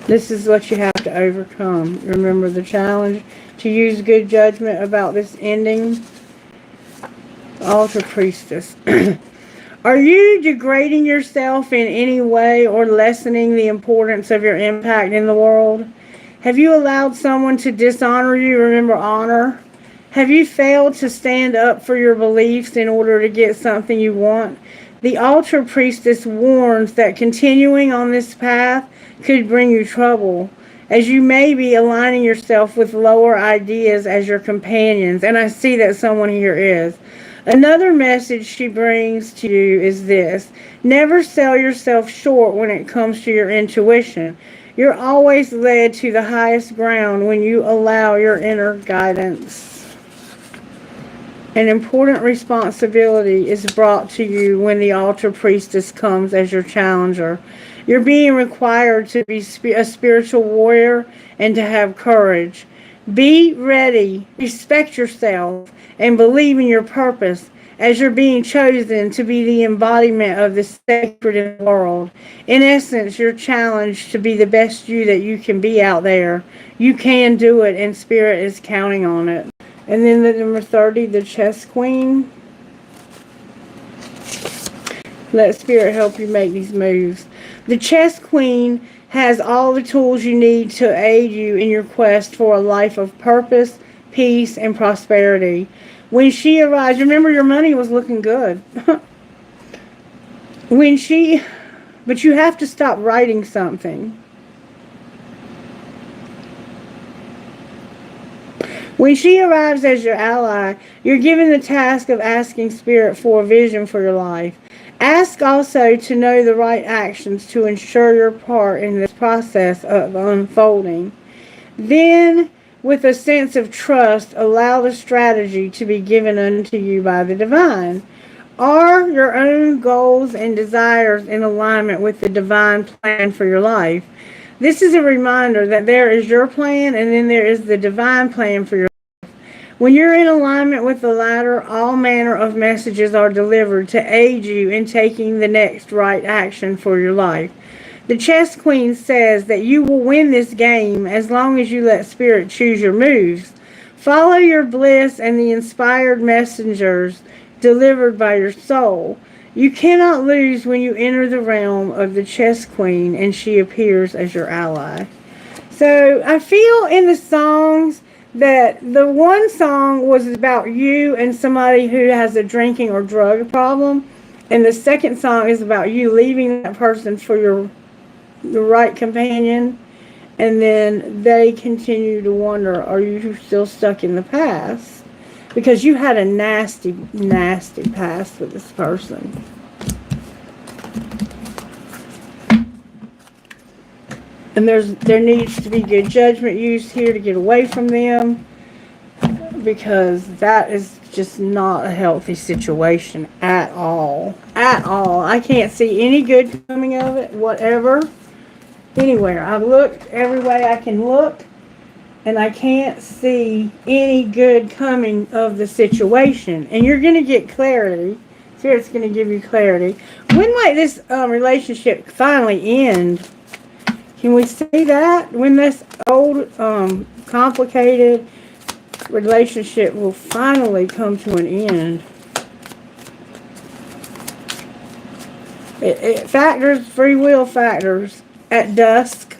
This is what you have to overcome. Remember the challenge to use good judgment about this ending. Altar Priestess. Are you degrading yourself in any way or lessening the importance of your impact in the world? Have you allowed someone to dishonor you? Remember honor. Have you failed to stand up for your beliefs in order to get something you want? The Altar Priestess warns that continuing on this path could bring you trouble, as you may be aligning yourself with lower ideas as your companions. And I see that someone here is. Another message she brings to you is this: never sell yourself short when it comes to your intuition. You're always led to the highest ground when you allow your inner guidance. An important responsibility is brought to you when the Altar Priestess comes as your challenger. You're being required to be a spiritual warrior and to have courage. Be ready, respect yourself, and believe in your purpose as you're being chosen to be the embodiment of the sacred in the world. In essence, you're challenged to be the best you that you can be out there. You can do it, and Spirit is counting on it. And then the number 30, the Chess Queen. Let Spirit help you make these moves. The Chess Queen has all the tools you need to aid you in your quest for a life of purpose, peace, and prosperity. When she arrives, remember your money was looking good. But you have to stop writing something. When she arrives as your ally, you're given the task of asking Spirit for a vision for your life. Ask also to know the right actions to ensure your part in this process of unfolding. Then, with a sense of trust, allow the strategy to be given unto you by the divine. Are your own goals and desires in alignment with the divine plan for your life? This is a reminder that there is your plan and then there is the divine plan for your life. When you're in alignment with the latter, all manner of messages are delivered to aid you in taking the next right action for your life. The Chess Queen says that you will win this game as long as you let Spirit choose your moves. Follow your bliss and the inspired messengers delivered by your soul. You cannot lose when you enter the realm of the Chess Queen and she appears as your ally. So I feel in the songs that the one song was about you and somebody who has a drinking or drug problem, and the second song is about you leaving that person for the right companion, and then they continue to wonder, are you still stuck in the past? Because you had a nasty, nasty past with this person. And there needs to be good judgment used here to get away from them, because that is just not a healthy situation at all. At all. I can't see any good coming of it, whatever. Anywhere. I've looked every way I can look, and I can't see any good coming of the situation. And you're going to get clarity. Spirit's going to give you clarity. When might this relationship finally end? Can we say that? When this old, complicated relationship will finally come to an end. It factors, free will factors, at dusk.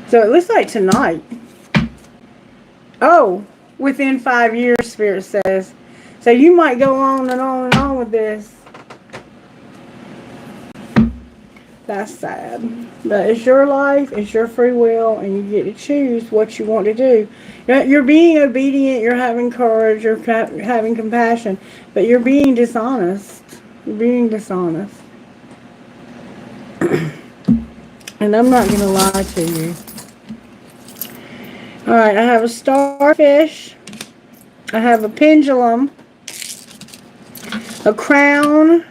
So it looks like tonight. Oh, within 5 years, Spirit says. So you might go on and on and on with this. That's sad. But it's your life, it's your free will, and you get to choose what you want to do. You're being obedient, you're having courage, you're having compassion, but you're being dishonest. You're being dishonest. And I'm not going to lie to you. Alright, I have a starfish. I have a pendulum. A crown.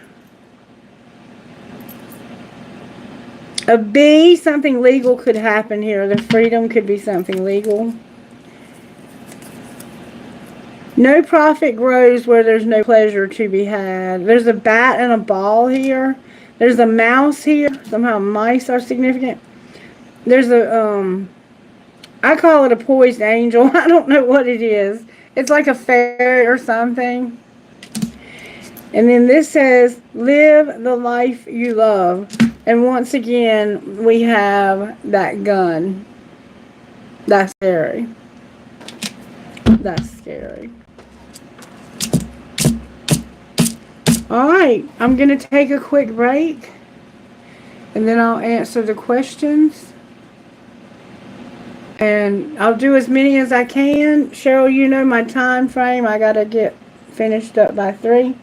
A bee. Something legal could happen here. The freedom could be something legal. No profit grows where there's no pleasure to be had. There's a bat and a ball here. There's a mouse here. Somehow mice are significant. There's a, I call it a poised angel. I don't know what it is. It's like a fairy or something. And then this says, live the life you love. And once again, we have that gun. That's scary. That's scary. Alright, I'm going to take a quick break. And then I'll answer the questions. And I'll do as many as I can. Cheryl, you know my time frame. I got to get finished up by 3.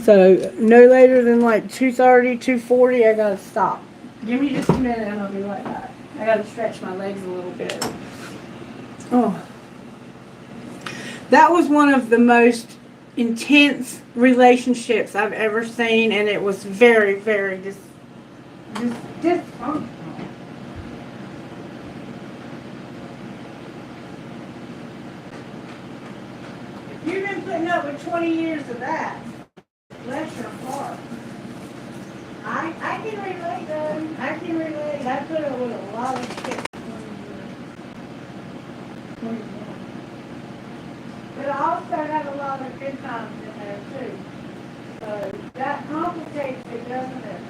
So, no later than like 2:30, 2:40, I got to stop. Give me just a minute and I'll be right back. I got to stretch my legs a little bit. Oh. That was one of the most intense relationships I've ever seen, and it was very, very dysfunctional. You've been putting up with 20 years of that. Bless your heart. I can relate though. I can relate. I put up with a lot of shit. But I also had a lot of good times in there too. So that complicates it, doesn't it?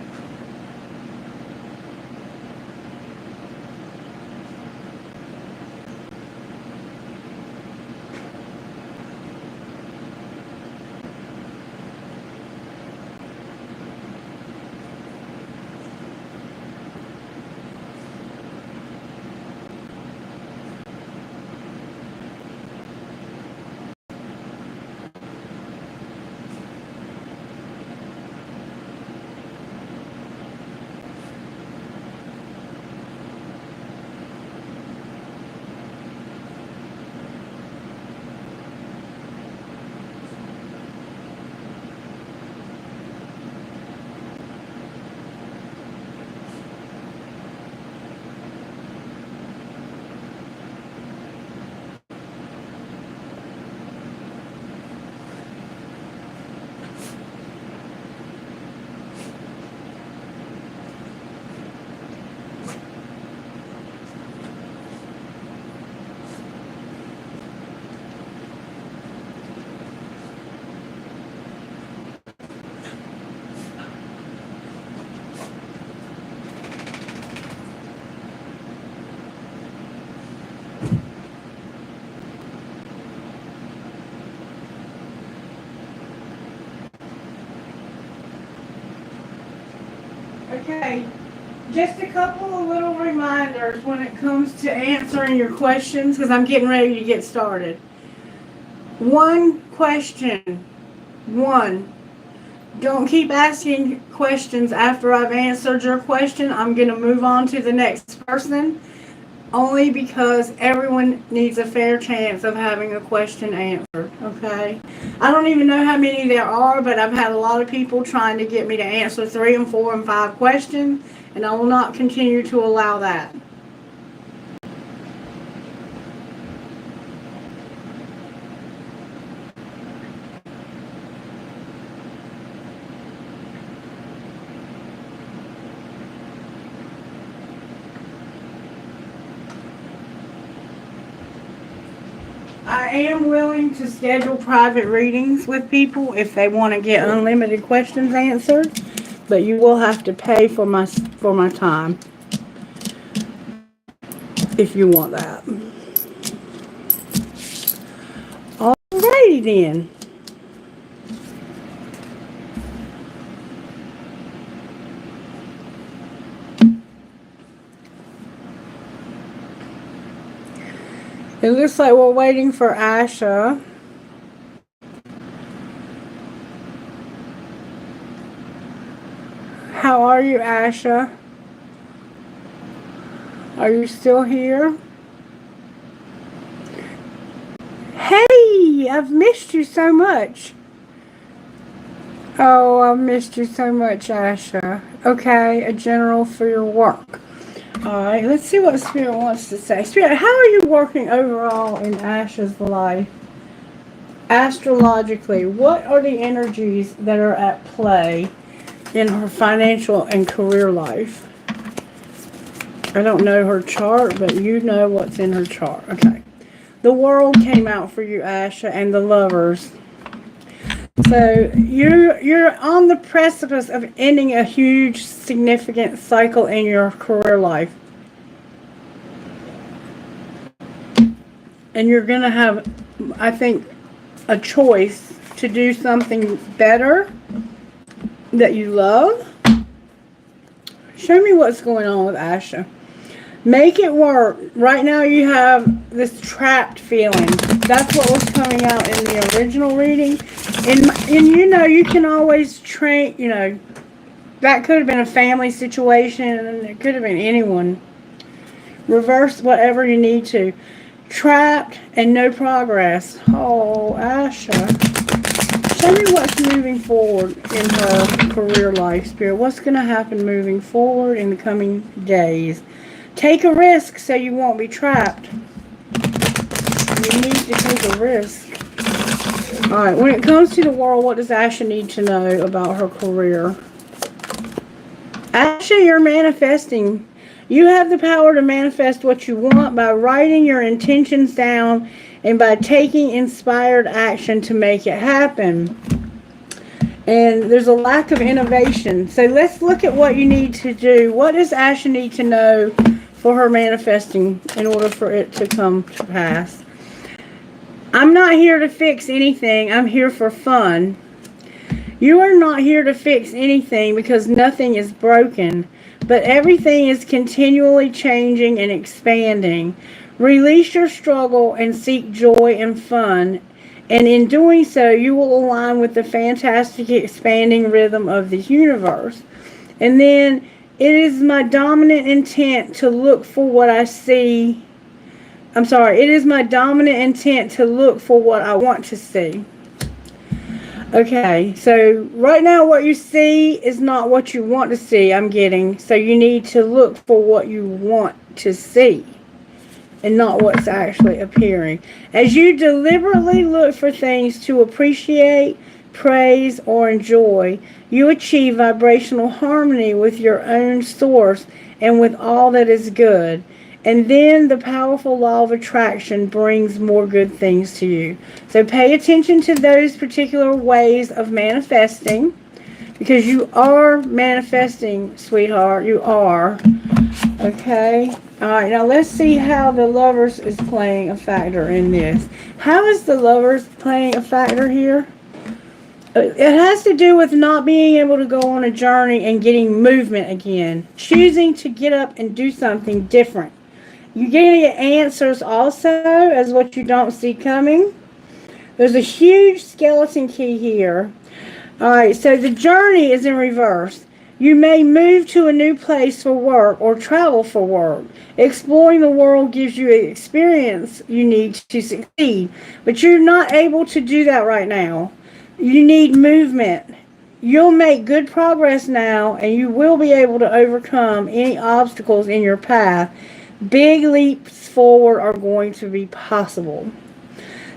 Okay, just a couple of little reminders when it comes to answering your questions, because I'm getting ready to get started. One question. One. Don't keep asking questions after I've answered your question. I'm going to move on to the next person, only because everyone needs a fair chance of having a question answered, okay? I don't even know how many there are, but I've had a lot of people trying to get me to answer 3 and 4 and 5 questions, and I will not continue to allow that. I am willing to schedule private readings with people if they want to get unlimited questions answered, but you will have to pay for my time if you want that. Alrighty then. It looks like we're waiting for Asha. How are you, Asha? Are you still here? Hey, I've missed you so much. Oh, I've missed you so much, Asha. Okay, a general for your work. Alright, let's see what Spirit wants to say. Spirit, how are you working overall in Asha's life? Astrologically, what are the energies that are at play in her financial and career life? I don't know her chart, but you know what's in her chart. Okay. The World came out for you, Asha, and the Lovers. So you're on the precipice of ending a huge, significant cycle in your career life. And you're going to have, I think, a choice to do something better that you love. Show me what's going on with Asha. Make it work. Right now you have this trapped feeling. That's what was coming out in the original reading. And you know, you can always train, you know, that could have been a family situation, and it could have been anyone. Reverse whatever you need to. Trapped and no progress. Oh, Asha. Show me what's moving forward in her career life, Spirit. What's going to happen moving forward in the coming days? Take a risk so you won't be trapped. You need to take a risk. Alright, when it comes to the World, what does Asha need to know about her career? Asha, you're manifesting. You have the power to manifest what you want by writing your intentions down and by taking inspired action to make it happen. And there's a lack of innovation. So let's look at what you need to do. What does Asha need to know for her manifesting in order for it to come to pass? I'm not here to fix anything. I'm here for fun. You are not here to fix anything because nothing is broken, but everything is continually changing and expanding. Release your struggle and seek joy and fun. And in doing so, you will align with the fantastic expanding rhythm of the universe. And then, it is my dominant intent to look for what I see. It is my dominant intent to look for what I want to see. Okay, so right now what you see is not what you want to see, I'm getting. So you need to look for what you want to see and not what's actually appearing. As you deliberately look for things to appreciate, praise, or enjoy, you achieve vibrational harmony with your own source and with all that is good. And then the powerful law of attraction brings more good things to you. So pay attention to those particular ways of manifesting, because you are manifesting, sweetheart. You are. Okay. All right. Now let's see how the Lovers is playing a factor in this. How is the Lovers playing a factor here? It has to do with not being able to go on a journey and getting movement again. Choosing to get up and do something different. You're going to get answers also as what you don't see coming. There's a huge skeleton key here. Alright, so the journey is in reverse. You may move to a new place for work or travel for work. Exploring the world gives you an experience you need to succeed. But you're not able to do that right now. You need movement. You'll make good progress now, and you will be able to overcome any obstacles in your path. Big leaps forward are going to be possible.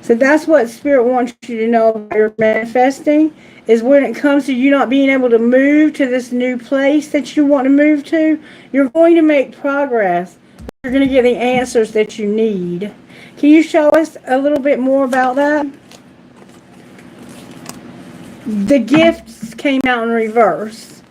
So that's what Spirit wants you to know about your manifesting, is when it comes to you not being able to move to this new place that you want to move to, you're going to make progress. You're going to get the answers that you need. Can you show us a little bit more about that? The gifts came out in reverse.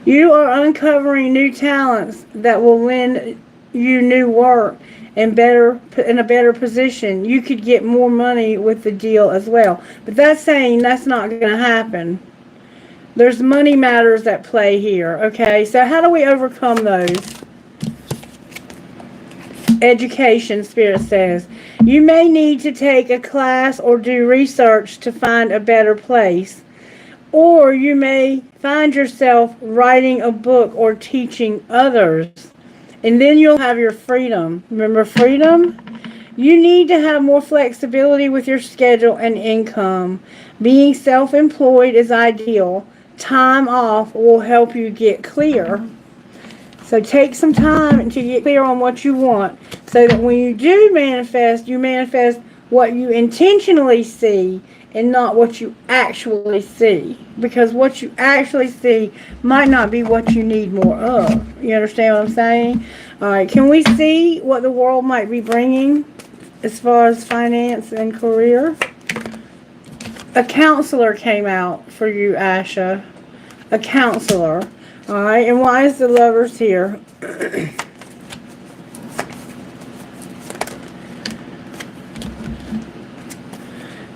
You are uncovering new talents that will lend you new work and in a better position. You could get more money with the deal as well. But that's saying that's not going to happen. There's money matters at play here. Okay, so how do we overcome those? Education, Spirit says. You may need to take a class or do research to find a better place. Or you may find yourself writing a book or teaching others. And then you'll have your freedom. Remember freedom? You need to have more flexibility with your schedule and income. Being self-employed is ideal. Time off will help you get clear. So take some time to get clear on what you want, so that when you do manifest, you manifest what you intentionally see and not what you actually see. Because what you actually see might not be what you need more of. You understand what I'm saying? Alright, can we see what the world might be bringing as far as finance and career? A counselor came out for you, Asha. A counselor. Alright, and why is the Lovers here?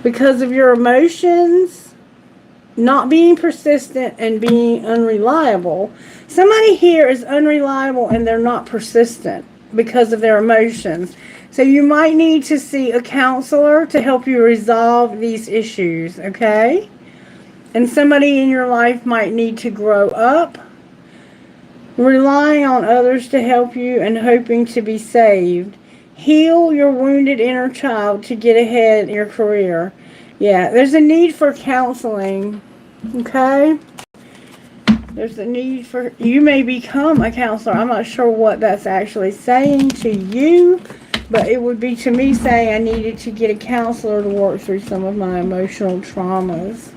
Because of your emotions, not being persistent, and being unreliable. Somebody here is unreliable and they're not persistent because of their emotions. So you might need to see a counselor to help you resolve these issues, okay? And somebody in your life might need to grow up, relying on others to help you and hoping to be saved. Heal your wounded inner child to get ahead in your career. Yeah, there's a need for counseling, okay? There's a need for, you may become a counselor. I'm not sure what that's actually saying to you, but it would be to me saying I needed to get a counselor to work through some of my emotional traumas.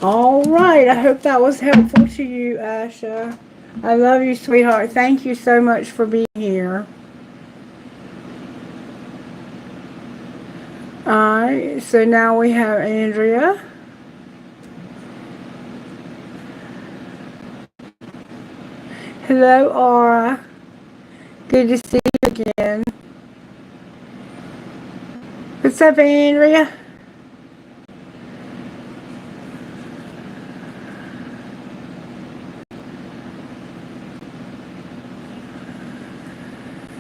All right, I hope that was helpful to you, Asha. I love you, sweetheart. Thank you so much for being here. Alright, so now we have Andrea. Hello, Aura. Good to see you again. What's up, Andrea?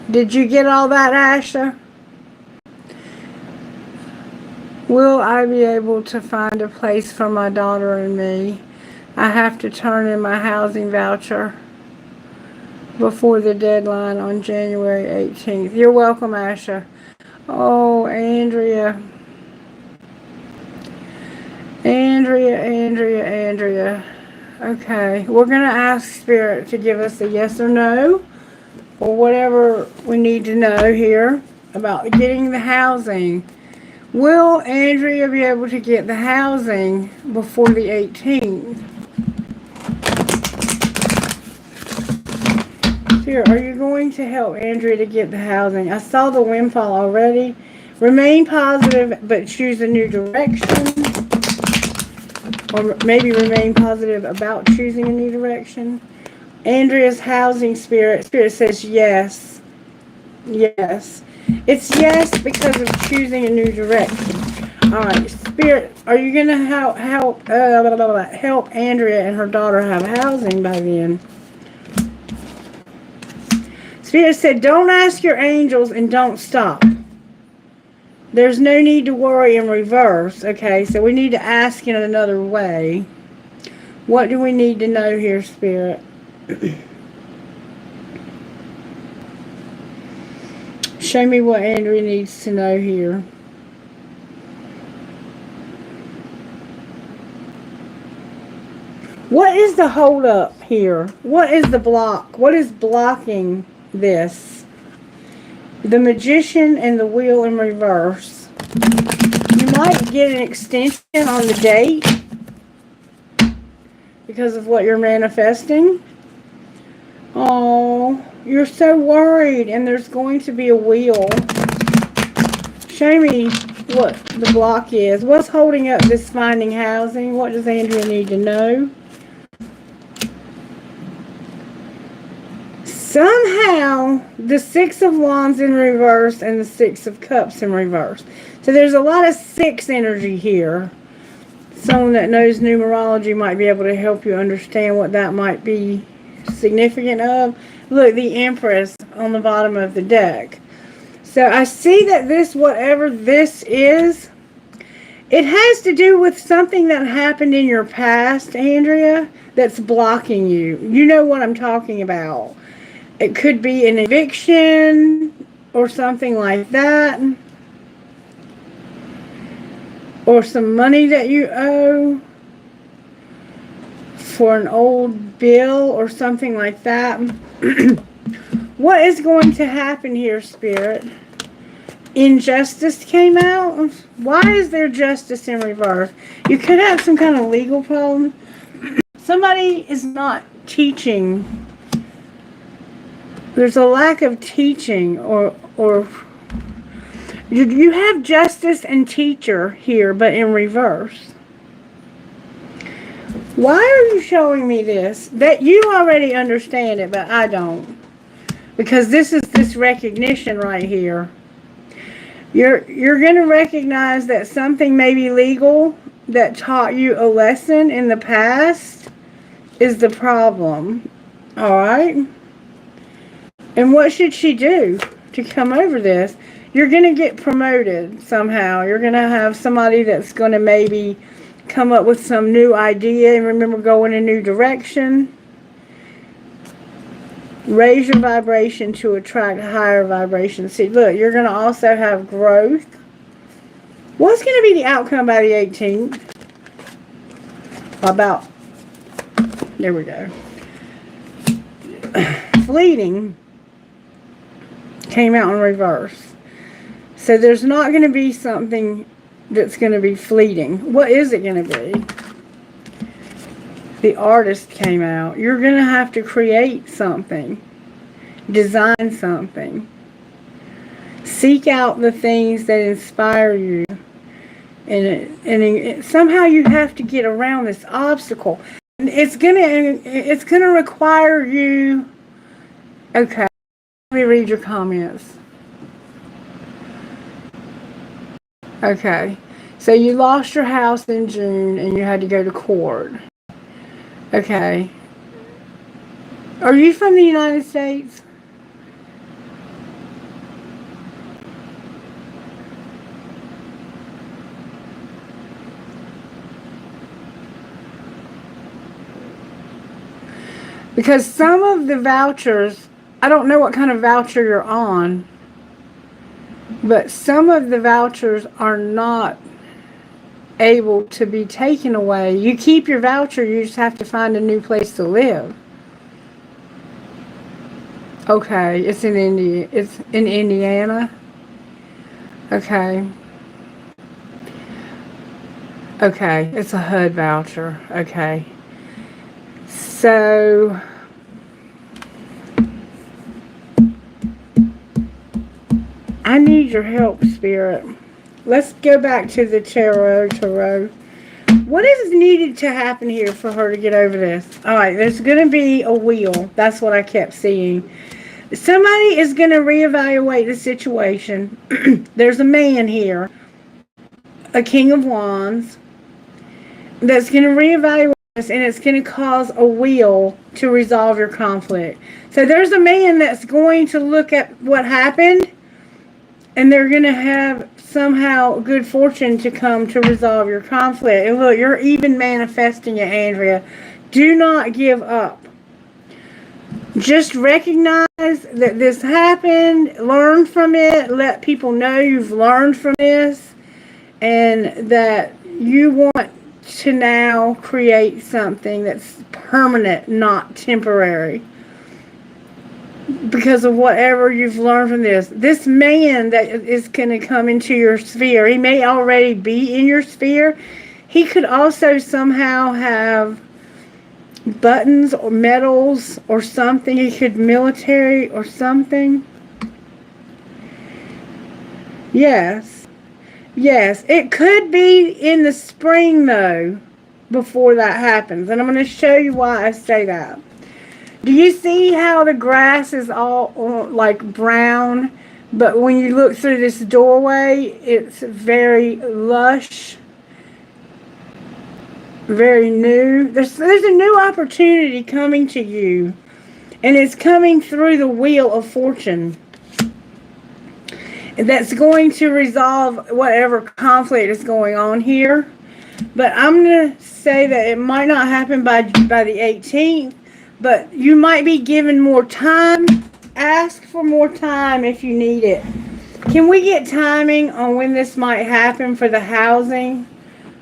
Did you get all that, Asha? Will I be able to find a place for my daughter and me? I have to turn in my housing voucher before the deadline on January 18th. You're welcome, Asha. Oh, Andrea. Andrea. Okay, we're going to ask Spirit to give us a yes or no, or whatever we need to know here about getting the housing. Will Andrea be able to get the housing before the 18th? Here, are you going to help Andrea to get the housing? I saw the windfall already. Remain positive, but choose a new direction. Or maybe remain positive about choosing a new direction. Andrea's housing spirit. Spirit says yes. Yes. It's yes because of choosing a new direction. Alright, Spirit, are you going to help Andrea and her daughter have housing by then? Spirit said, don't ask your angels and don't stop. There's no need to worry in reverse. Okay, so we need to ask in another way. What do we need to know here, Spirit? Show me what Andrea needs to know here. What is the hold up here? What is the block? What is blocking this? The Magician and the Wheel in reverse. You might get an extension on the date because of what you're manifesting. Oh, you're so worried, and there's going to be a wheel. Show me what the block is. What's holding up this finding housing? What does Andrea need to know? Somehow, the Six of Wands in reverse and the Six of Cups in reverse. So there's a lot of six energy here. Someone that knows numerology might be able to help you understand what that might be significant of. Look, the Empress on the bottom of the deck. So I see that this, whatever this is, it has to do with something that happened in your past, Andrea, that's blocking you. You know what I'm talking about. It could be an eviction or something like that. Or some money that you owe. for an old bill or something like that. What is going to happen here, Spirit? Injustice came out. Why is there justice in reverse? You could have some kind of legal problem. Somebody is not teaching. There's a lack of teaching, or you have justice and teacher here, but in reverse. Why are you showing me this? That you already understand it, but I don't. Because this is this recognition right here. You're going to recognize that something may be legal that taught you a lesson in the past is the problem. Alright? And what should she do to come over this? You're going to get promoted somehow. You're going to have somebody that's going to maybe come up with some new idea and remember go in a new direction. Raise your vibration to attract higher vibration. See, look, you're going to also have growth. What's going to be the outcome by the 18th? About, there we go. Fleeting came out in reverse. So there's not going to be something that's going to be fleeting. What is it going to be? The artist came out. You're going to have to create something. Design something. Seek out the things that inspire you. And somehow you have to get around this obstacle. It's gonna require you. Okay. Let me read your comments. Okay. So you lost your house in June and you had to go to court. Okay. Are you from the United States? Because some of the vouchers, I don't know what kind of voucher you're on, but some of the vouchers are not able to be taken away. You keep your voucher, you just have to find a new place to live. Okay, it's in Indiana. Okay. Okay, it's a HUD voucher. Okay. So I need your help, Spirit. Let's go back to the tarot. What is needed to happen here for her to get over this? Alright, there's going to be a wheel. That's what I kept seeing. Somebody is going to reevaluate the situation. There's a man here, a King of Wands, that's going to reevaluate this, and it's going to cause a wheel to resolve your conflict. So there's a man that's going to look at what happened, and they're going to have somehow good fortune to come to resolve your conflict. And look, you're even manifesting it, Andrea. Do not give up. Just recognize that this happened. Learn from it. Let people know you've learned from this. And that you want to now create something that's permanent, not temporary. Because of whatever you've learned from this. This man that is going to come into your sphere, he may already be in your sphere. He could also somehow have buttons or medals or something. He could military or something. Yes. Yes. It could be in the spring, though, before that happens. And I'm going to show you why I say that. Do you see how the grass is all like brown, but when you look through this doorway, it's very lush, very new. There's a new opportunity coming to you, and it's coming through the wheel of fortune. That's going to resolve whatever conflict is going on here. But I'm going to say that it might not happen by the 18th. But you might be given more time. Ask for more time if you need it. Can we get timing on when this might happen for the housing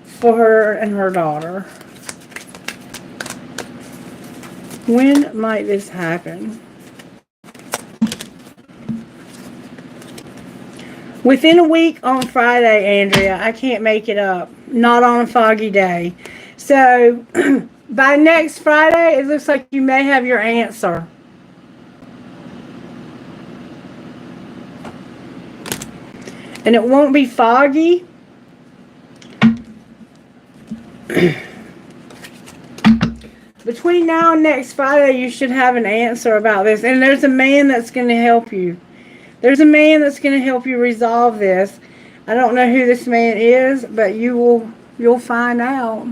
for her and her daughter? When might this happen? Within a week on Friday, Andrea. I can't make it up. Not on a foggy day. So, by next Friday, it looks like you may have your answer. And it won't be foggy. Between now and next Friday, you should have an answer about this. And there's a man that's going to help you. There's a man that's going to help you resolve this. I don't know who this man is, but you'll find out.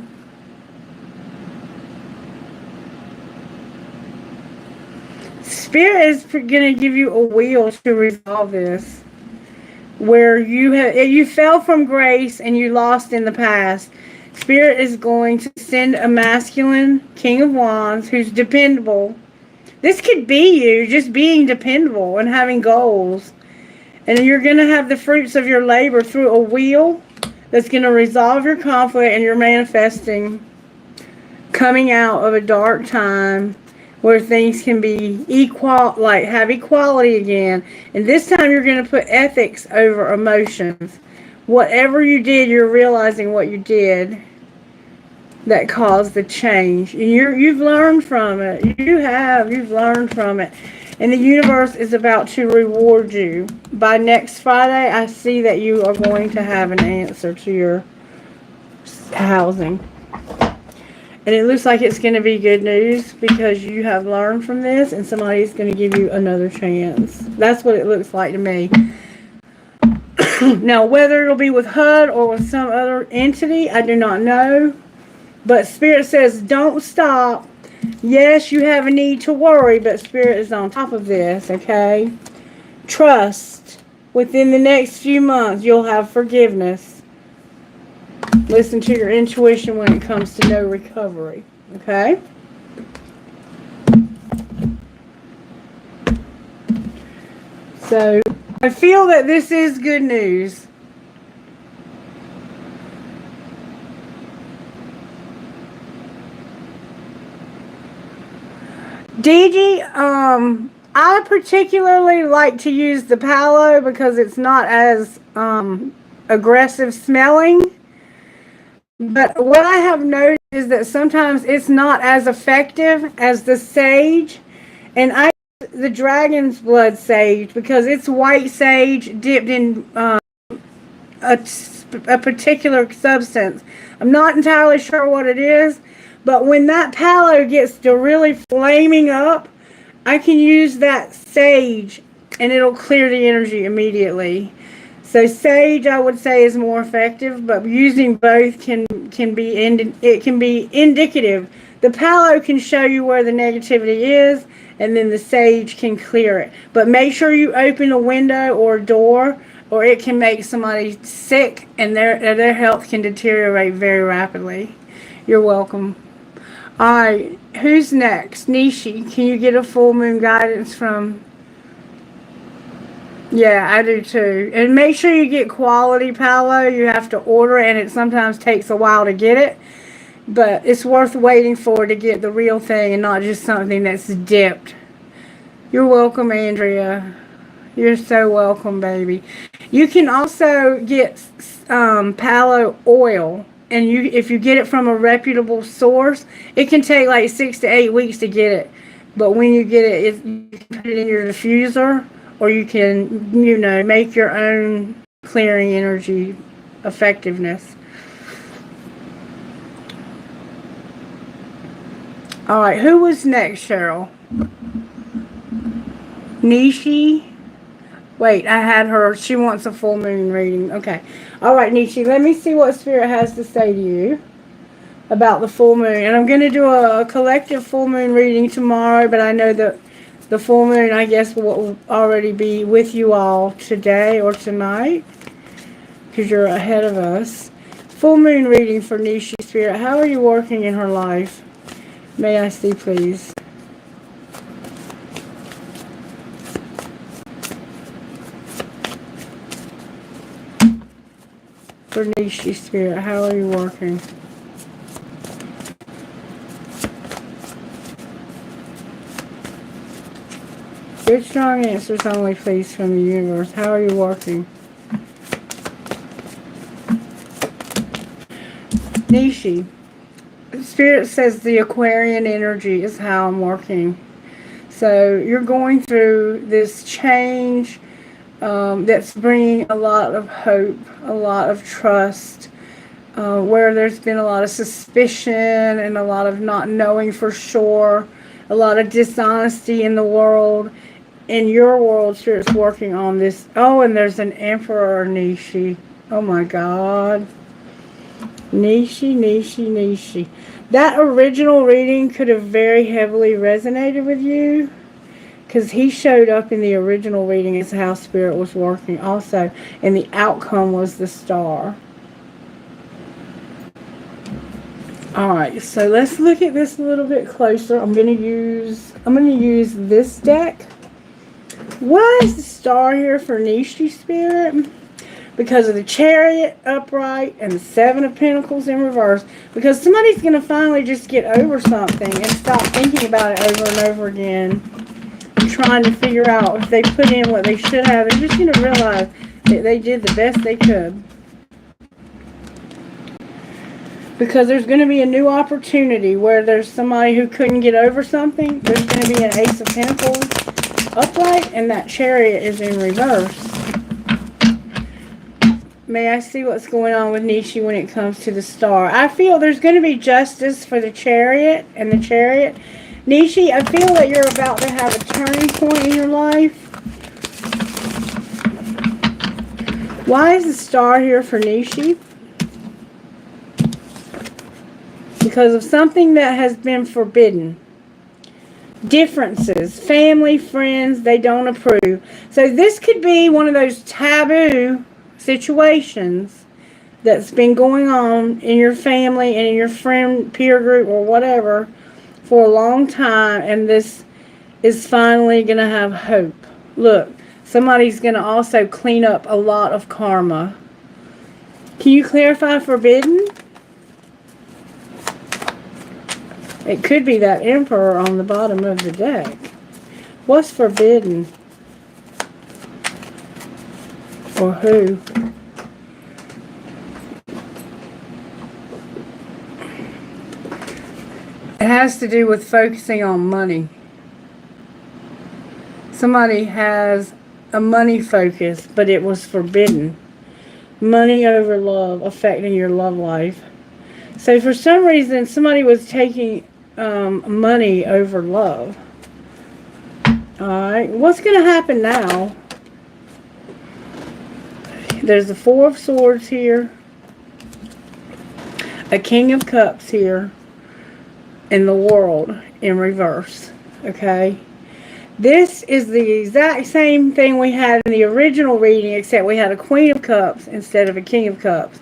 Spirit is going to give you a wheel to resolve this. Where you fell from grace and you lost in the past. Spirit is going to send a masculine King of Wands who's dependable. This could be you just being dependable and having goals. And you're going to have the fruits of your labor through a wheel that's going to resolve your conflict, and you're manifesting coming out of a dark time where things can be have equality again. And this time you're going to put ethics over emotions. Whatever you did, you're realizing what you did that caused the change. You've learned from it. You've learned from it. And the universe is about to reward you. By next Friday, I see that you are going to have an answer to your housing. And it looks like it's going to be good news because you have learned from this and somebody's going to give you another chance. That's what it looks like to me. Now, whether it'll be with HUD or with some other entity, I do not know. But Spirit says, don't stop. Yes, you have a need to worry, but Spirit is on top of this, okay? Trust. Within the next few months, you'll have forgiveness. Listen to your intuition when it comes to no recovery, okay? So, I feel that this is good news. DG, I particularly like to use the Palo because it's not as aggressive smelling. But what I have noticed is that sometimes it's not as effective as the sage. And I use the dragon's blood sage because it's white sage dipped in a particular substance. I'm not entirely sure what it is. But when that Palo gets to really flaming up, I can use that sage and it'll clear the energy immediately. So sage, I would say, is more effective, but using both can be indicative. The Palo can show you where the negativity is, and then the sage can clear it. But make sure you open a window or a door, or it can make somebody sick, and their health can deteriorate very rapidly. You're welcome. Alright, who's next? Nishi, can you get a full moon guidance from... Yeah, I do too. And make sure you get quality Palo. You have to order it, and it sometimes takes a while to get it. But it's worth waiting for to get the real thing and not just something that's dipped. You're welcome, Andrea. You're so welcome, baby. You can also get Palo oil. And if you get it from a reputable source, it can take like 6 to 8 weeks to get it. But when you get it, you can put it in your diffuser, or you can, make your own clearing energy effectiveness. All right, who was next, Cheryl? Nishi? Wait, I had her. She wants a full moon reading. Okay. All right, Nishi, let me see what Spirit has to say to you about the full moon. And I'm going to do a collective full moon reading tomorrow, but I know that the full moon, I guess, will already be with you all today or tonight because you're ahead of us. Full moon reading for Nishi, Spirit. How are you working in her life? May I see, please? For Nishi, Spirit, how are you working? Good, strong answers only, please, from the universe. How are you working? Nishi. Spirit says the Aquarian energy is how I'm working. So you're going through this change that's bringing a lot of hope, a lot of trust, where there's been a lot of suspicion and a lot of not knowing for sure, a lot of dishonesty in the world. In your world, Spirit's working on this. Oh, and there's an Emperor, Nishi. Oh my God. Nishi, Nishi, Nishi. That original reading could have very heavily resonated with you, because he showed up in the original reading as how Spirit was working also, and the outcome was the Star. Alright, so let's look at this a little bit closer. I'm gonna use this deck. Why is the Star here for Nishi, Spirit? Because of the Chariot upright and the Seven of Pentacles in reverse. Because somebody's going to finally just get over something and stop thinking about it over and over again. And trying to figure out if they put in what they should have. They're just going to realize that they did the best they could. Because there's going to be a new opportunity where there's somebody who couldn't get over something. There's going to be an Ace of Pentacles upright and that Chariot is in reverse. May I see what's going on with Nishi when it comes to the Star? I feel there's going to be justice for the Chariot and the Chariot. Nishi, I feel that you're about to have a turning point in your life. Why is the Star here for Nishi? Because of something that has been forbidden. Differences. Family, friends, they don't approve. So this could be one of those taboo situations that's been going on in your family and in your friend peer group or whatever for a long time, and this is finally going to have hope. Look, somebody's going to also clean up a lot of karma. Can you clarify forbidden? It could be that Emperor on the bottom of the deck. What's forbidden? Or who? It has to do with focusing on money. Somebody has a money focus, but it was forbidden. Money over love, affecting your love life. So for some reason, somebody was taking money over love. Alright, what's going to happen now? There's the Four of Swords here. A King of Cups here. In the World in reverse. Okay. This is the exact same thing we had in the original reading, except we had a Queen of Cups instead of a King of Cups.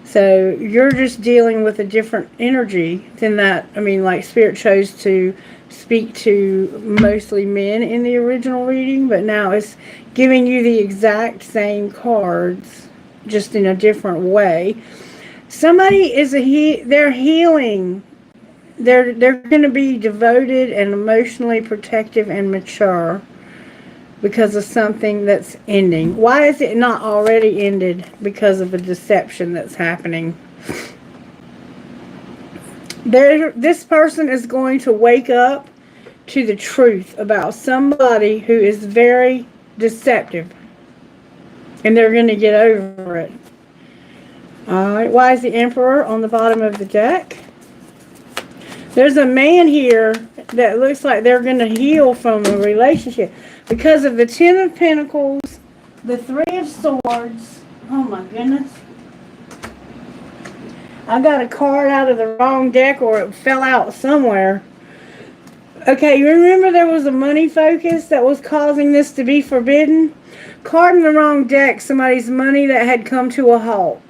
So you're just dealing with a different energy than that. I mean, like Spirit chose to speak to mostly men in the original reading, but now it's giving you the exact same cards, just in a different way. Somebody is they're healing. They're going to be devoted and emotionally protective and mature because of something that's ending. Why is it not already ended? Because of a deception that's happening. This person is going to wake up to the truth about somebody who is very deceptive. And they're going to get over it. Alright, why is the Emperor on the bottom of the deck? There's a man here that looks like they're going to heal from a relationship. Because of the Ten of Pentacles, the Three of Swords. Oh my goodness. I got a card out of the wrong deck, or it fell out somewhere. Okay, you remember there was a money focus that was causing this to be forbidden? Card in the wrong deck, somebody's money that had come to a halt.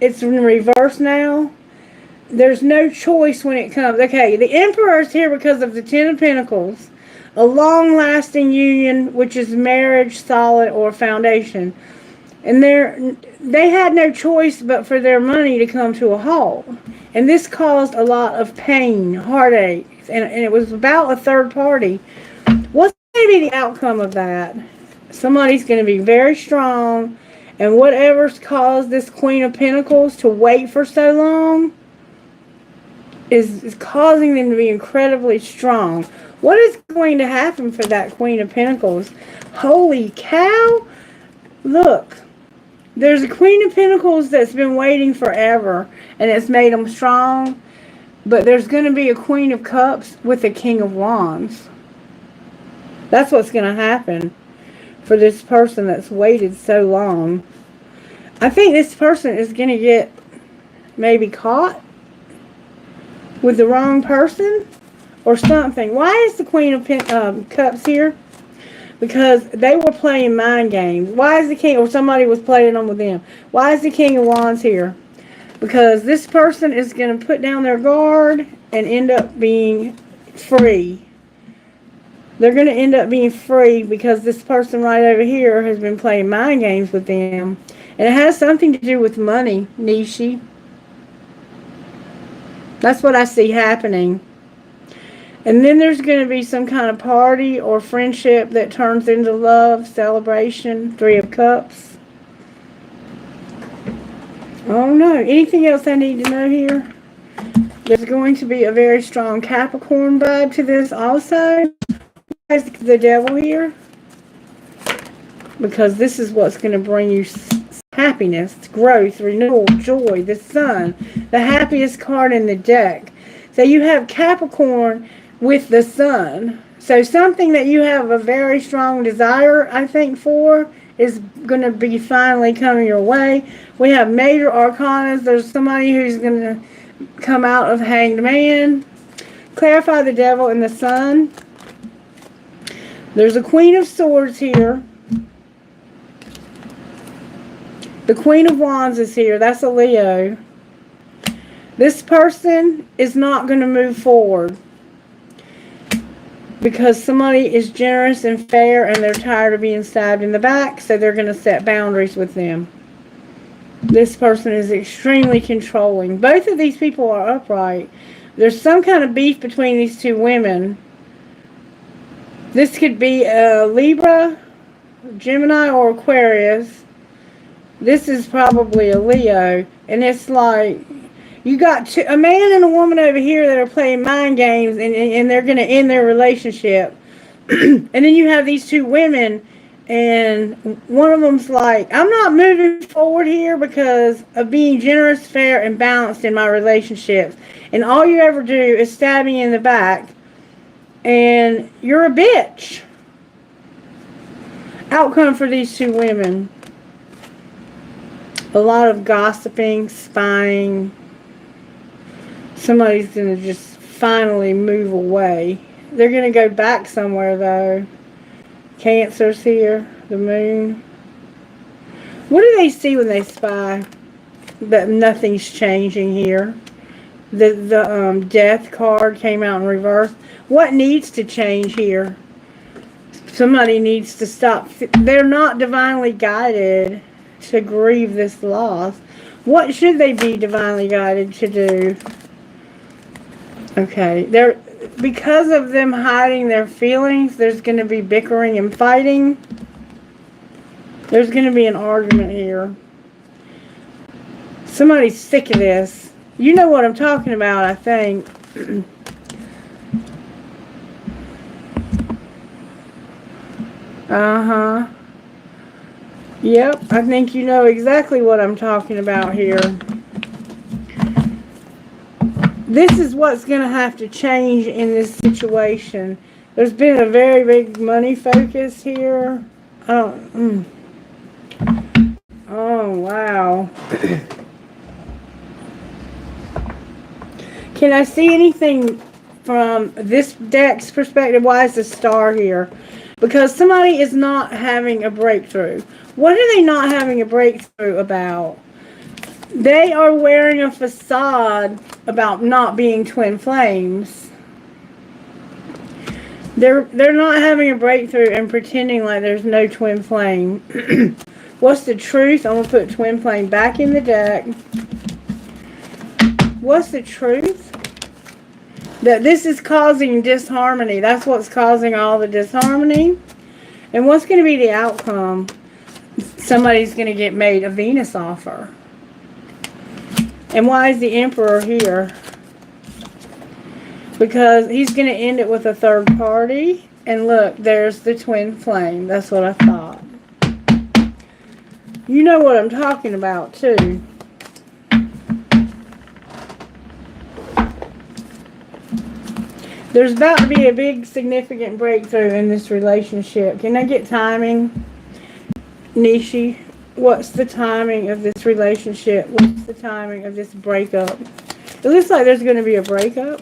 It's in reverse now. There's no choice when it comes. Okay, the Emperor is here because of the Ten of Pentacles. A long-lasting union, which is marriage, solid, or foundation. And they had no choice but for their money to come to a halt. And this caused a lot of pain, heartache. And it was about a third party. What's going to be the outcome of that? Somebody's going to be very strong, and whatever's caused this Queen of Pentacles to wait for so long is causing them to be incredibly strong. What is going to happen for that Queen of Pentacles? Holy cow! Look, there's a Queen of Pentacles that's been waiting forever, and it's made them strong. But there's going to be a Queen of Cups with a King of Wands. That's what's going to happen for this person that's waited so long. I think this person is going to get maybe caught with the wrong person or something. Why is the Queen of Cups here? Because they were playing mind games. Why is the King, or somebody was playing them with them? Why is the King of Wands here? Because this person is going to put down their guard and end up being free. They're going to end up being free because this person right over here has been playing mind games with them. And it has something to do with money, Nishi. That's what I see happening. And then there's going to be some kind of party or friendship that turns into love, celebration, Three of Cups. Oh no, anything else I need to know here? There's going to be a very strong Capricorn vibe to this also. Why is the Devil here? Because this is what's going to bring you happiness, growth, renewal, joy, the Sun, the happiest card in the deck. So you have Capricorn with the Sun. So something that you have a very strong desire, I think, for is going to be finally coming your way. We have major arcanas. There's somebody who's going to come out of Hanged Man. Clarify the Devil and the Sun. There's a Queen of Swords here. The Queen of Wands is here. That's a Leo. This person is not going to move forward because somebody is generous and fair and they're tired of being stabbed in the back, so they're going to set boundaries with them. This person is extremely controlling. Both of these people are upright. There's some kind of beef between these two women. This could be a Libra, Gemini, or Aquarius. This is probably a Leo. And it's like, you got a man and a woman over here that are playing mind games, and they're going to end their relationship. And then you have these two women, and one of them's like, I'm not moving forward here because of being generous, fair, and balanced in my relationships. And all you ever do is stab me in the back, and you're a bitch. Outcome for these two women. A lot of gossiping, spying. Somebody's going to just finally move away. They're going to go back somewhere, though. Cancer's here. The Moon. What do they see when they spy? That nothing's changing here. The Death card came out in reverse. What needs to change here? Somebody needs to stop. They're not divinely guided to grieve this loss. What should they be divinely guided to do? Okay, because of them hiding their feelings, there's going to be bickering and fighting. There's going to be an argument here. Somebody's sick of this. You know what I'm talking about, I think. Uh-huh. Yep, I think you know exactly what I'm talking about here. This is what's going to have to change in this situation. There's been a very big money focus here. Oh, wow. Can I see anything from this deck's perspective? Why is the Star here? Because somebody is not having a breakthrough. What are they not having a breakthrough about? They are wearing a facade about not being twin flames. They're not having a breakthrough and pretending like there's no twin flame. What's the truth? I'm going to put twin flame back in the deck. What's the truth? That this is causing disharmony. That's what's causing all the disharmony. And what's going to be the outcome? Somebody's going to get made a Venus offer. And why is the Emperor here? Because he's going to end it with a third party. And look, there's the twin flame. That's what I thought. You know what I'm talking about, too. There's about to be a big, significant breakthrough in this relationship. Can I get timing? Nishi, what's the timing of this relationship? What's the timing of this breakup? It looks like there's going to be a breakup.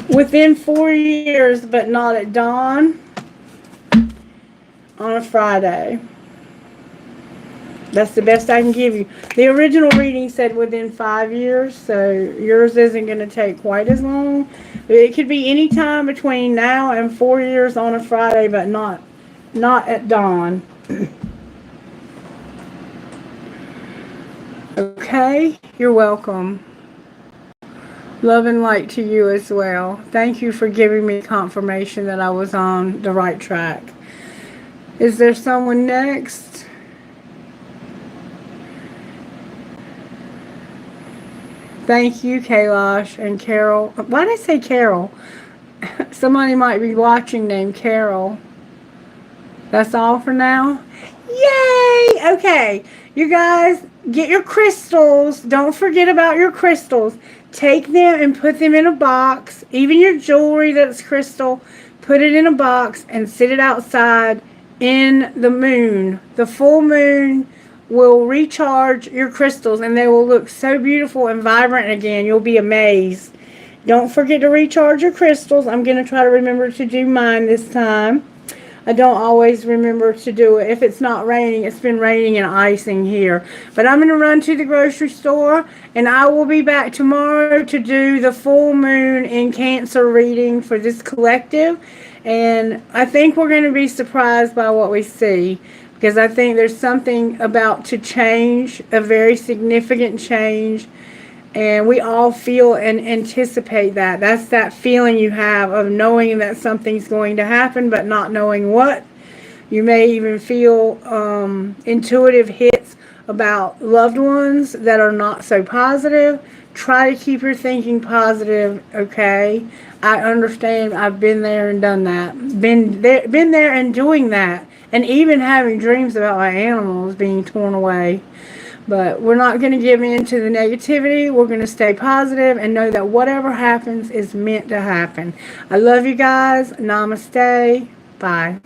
Within 4 years, but not at dawn. On a Friday. That's the best I can give you. The original reading said within 5 years, so yours isn't going to take quite as long. It could be any time between now and 4 years on a Friday, but not at dawn. Okay, you're welcome. Love and light to you as well. Thank you for giving me confirmation that I was on the right track. Is there someone next? Thank you, Kailash and Carol. Why did I say Carol? Somebody might be watching named Carol. That's all for now? Yay! Okay, you guys, get your crystals. Don't forget about your crystals. Take them and put them in a box. Even your jewelry that's crystal, put it in a box and sit it outside in the moon. The full moon will recharge your crystals and they will look so beautiful and vibrant again. You'll be amazed. Don't forget to recharge your crystals. I'm going to try to remember to do mine this time. I don't always remember to do it. If it's not raining, it's been raining and icing here. But I'm going to run to the grocery store and I will be back tomorrow to do the full moon in Cancer reading for this collective. And I think we're going to be surprised by what we see. Because I think there's something about to change, a very significant change. And we all feel and anticipate that. That's that feeling you have of knowing that something's going to happen, but not knowing what. You may even feel intuitive hits about loved ones that are not so positive. Try to keep your thinking positive, okay? I understand. I've been there and done that. Been there and doing that. And even having dreams about my animals being torn away. But we're not going to give in to the negativity. We're going to stay positive and know that whatever happens is meant to happen. I love you guys. Namaste. Bye.